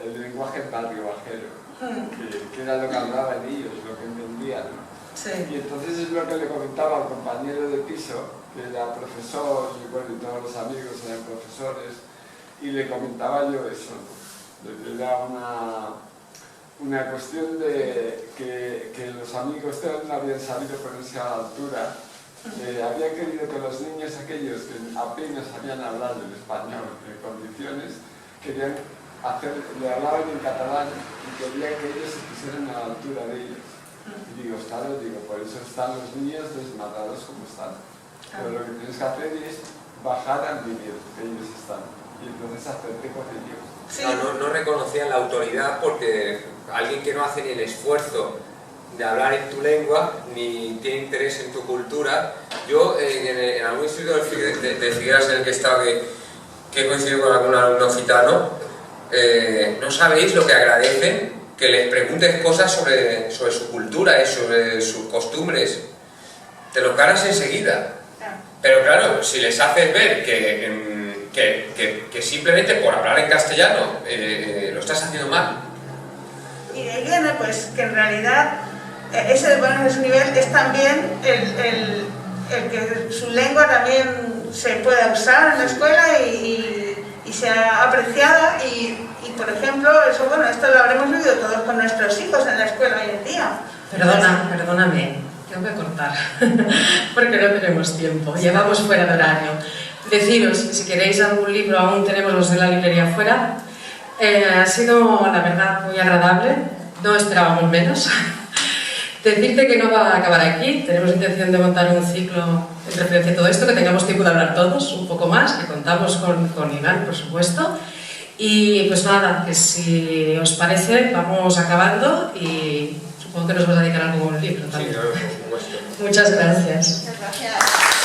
S9: el lenguaje barrio bajero. Que era lo que hablaban ellos, lo que entendían.
S3: Sí.
S9: Y entonces es lo que le comentaba al compañero de piso, que era profesor, y bueno, y todos los amigos eran profesores, y le comentaba yo eso. Era una cuestión de que los amigos todos no habían sabido ponerse a la altura. Había querido que los niños aquellos que apenas habían hablado el español en condiciones, querían le hablaban en catalán y querían que ellos se pusieran a la altura de ellos. Y digo, por eso están los niños desmadrados como están. Pero lo que tienes que hacer es bajar al nivel que ellos están y entonces hacerte con ellos.
S3: Sí.
S4: No reconocían la autoridad porque alguien que no hace ni el esfuerzo de hablar en tu lengua ni tiene interés en tu cultura. Yo en algún instituto de Figueras en el que he estado, que he coincidido con algún alumno gitano, no sabéis lo que agradecen que les preguntes cosas sobre su cultura y sobre sus costumbres. Te lo ganas enseguida. Pero claro, si les haces ver que simplemente por hablar en castellano lo estás haciendo mal.
S3: Y de ahí viene pues que en realidad ese de ponerse a su nivel es también el que su lengua también se pueda usar en la escuela y sea apreciada y por ejemplo, eso bueno, esto lo habremos vivido todos con nuestros hijos en la escuela hoy en día.
S2: Perdóname, tengo que cortar, porque no tenemos tiempo, llevamos fuera de horario. Deciros, si queréis algún libro, aún tenemos los de la librería fuera. Ha sido, la verdad, muy agradable, no esperábamos menos. Decirte que no va a acabar aquí, tenemos intención de montar un ciclo en referencia a todo esto, que tengamos tiempo de hablar todos, un poco más, que contamos con Iván, por supuesto. Y pues nada, que si os parece, vamos acabando y supongo que nos vas a dedicar a algún libro también.
S4: Sí, por supuesto.
S2: Muchas gracias.
S3: Muchas gracias.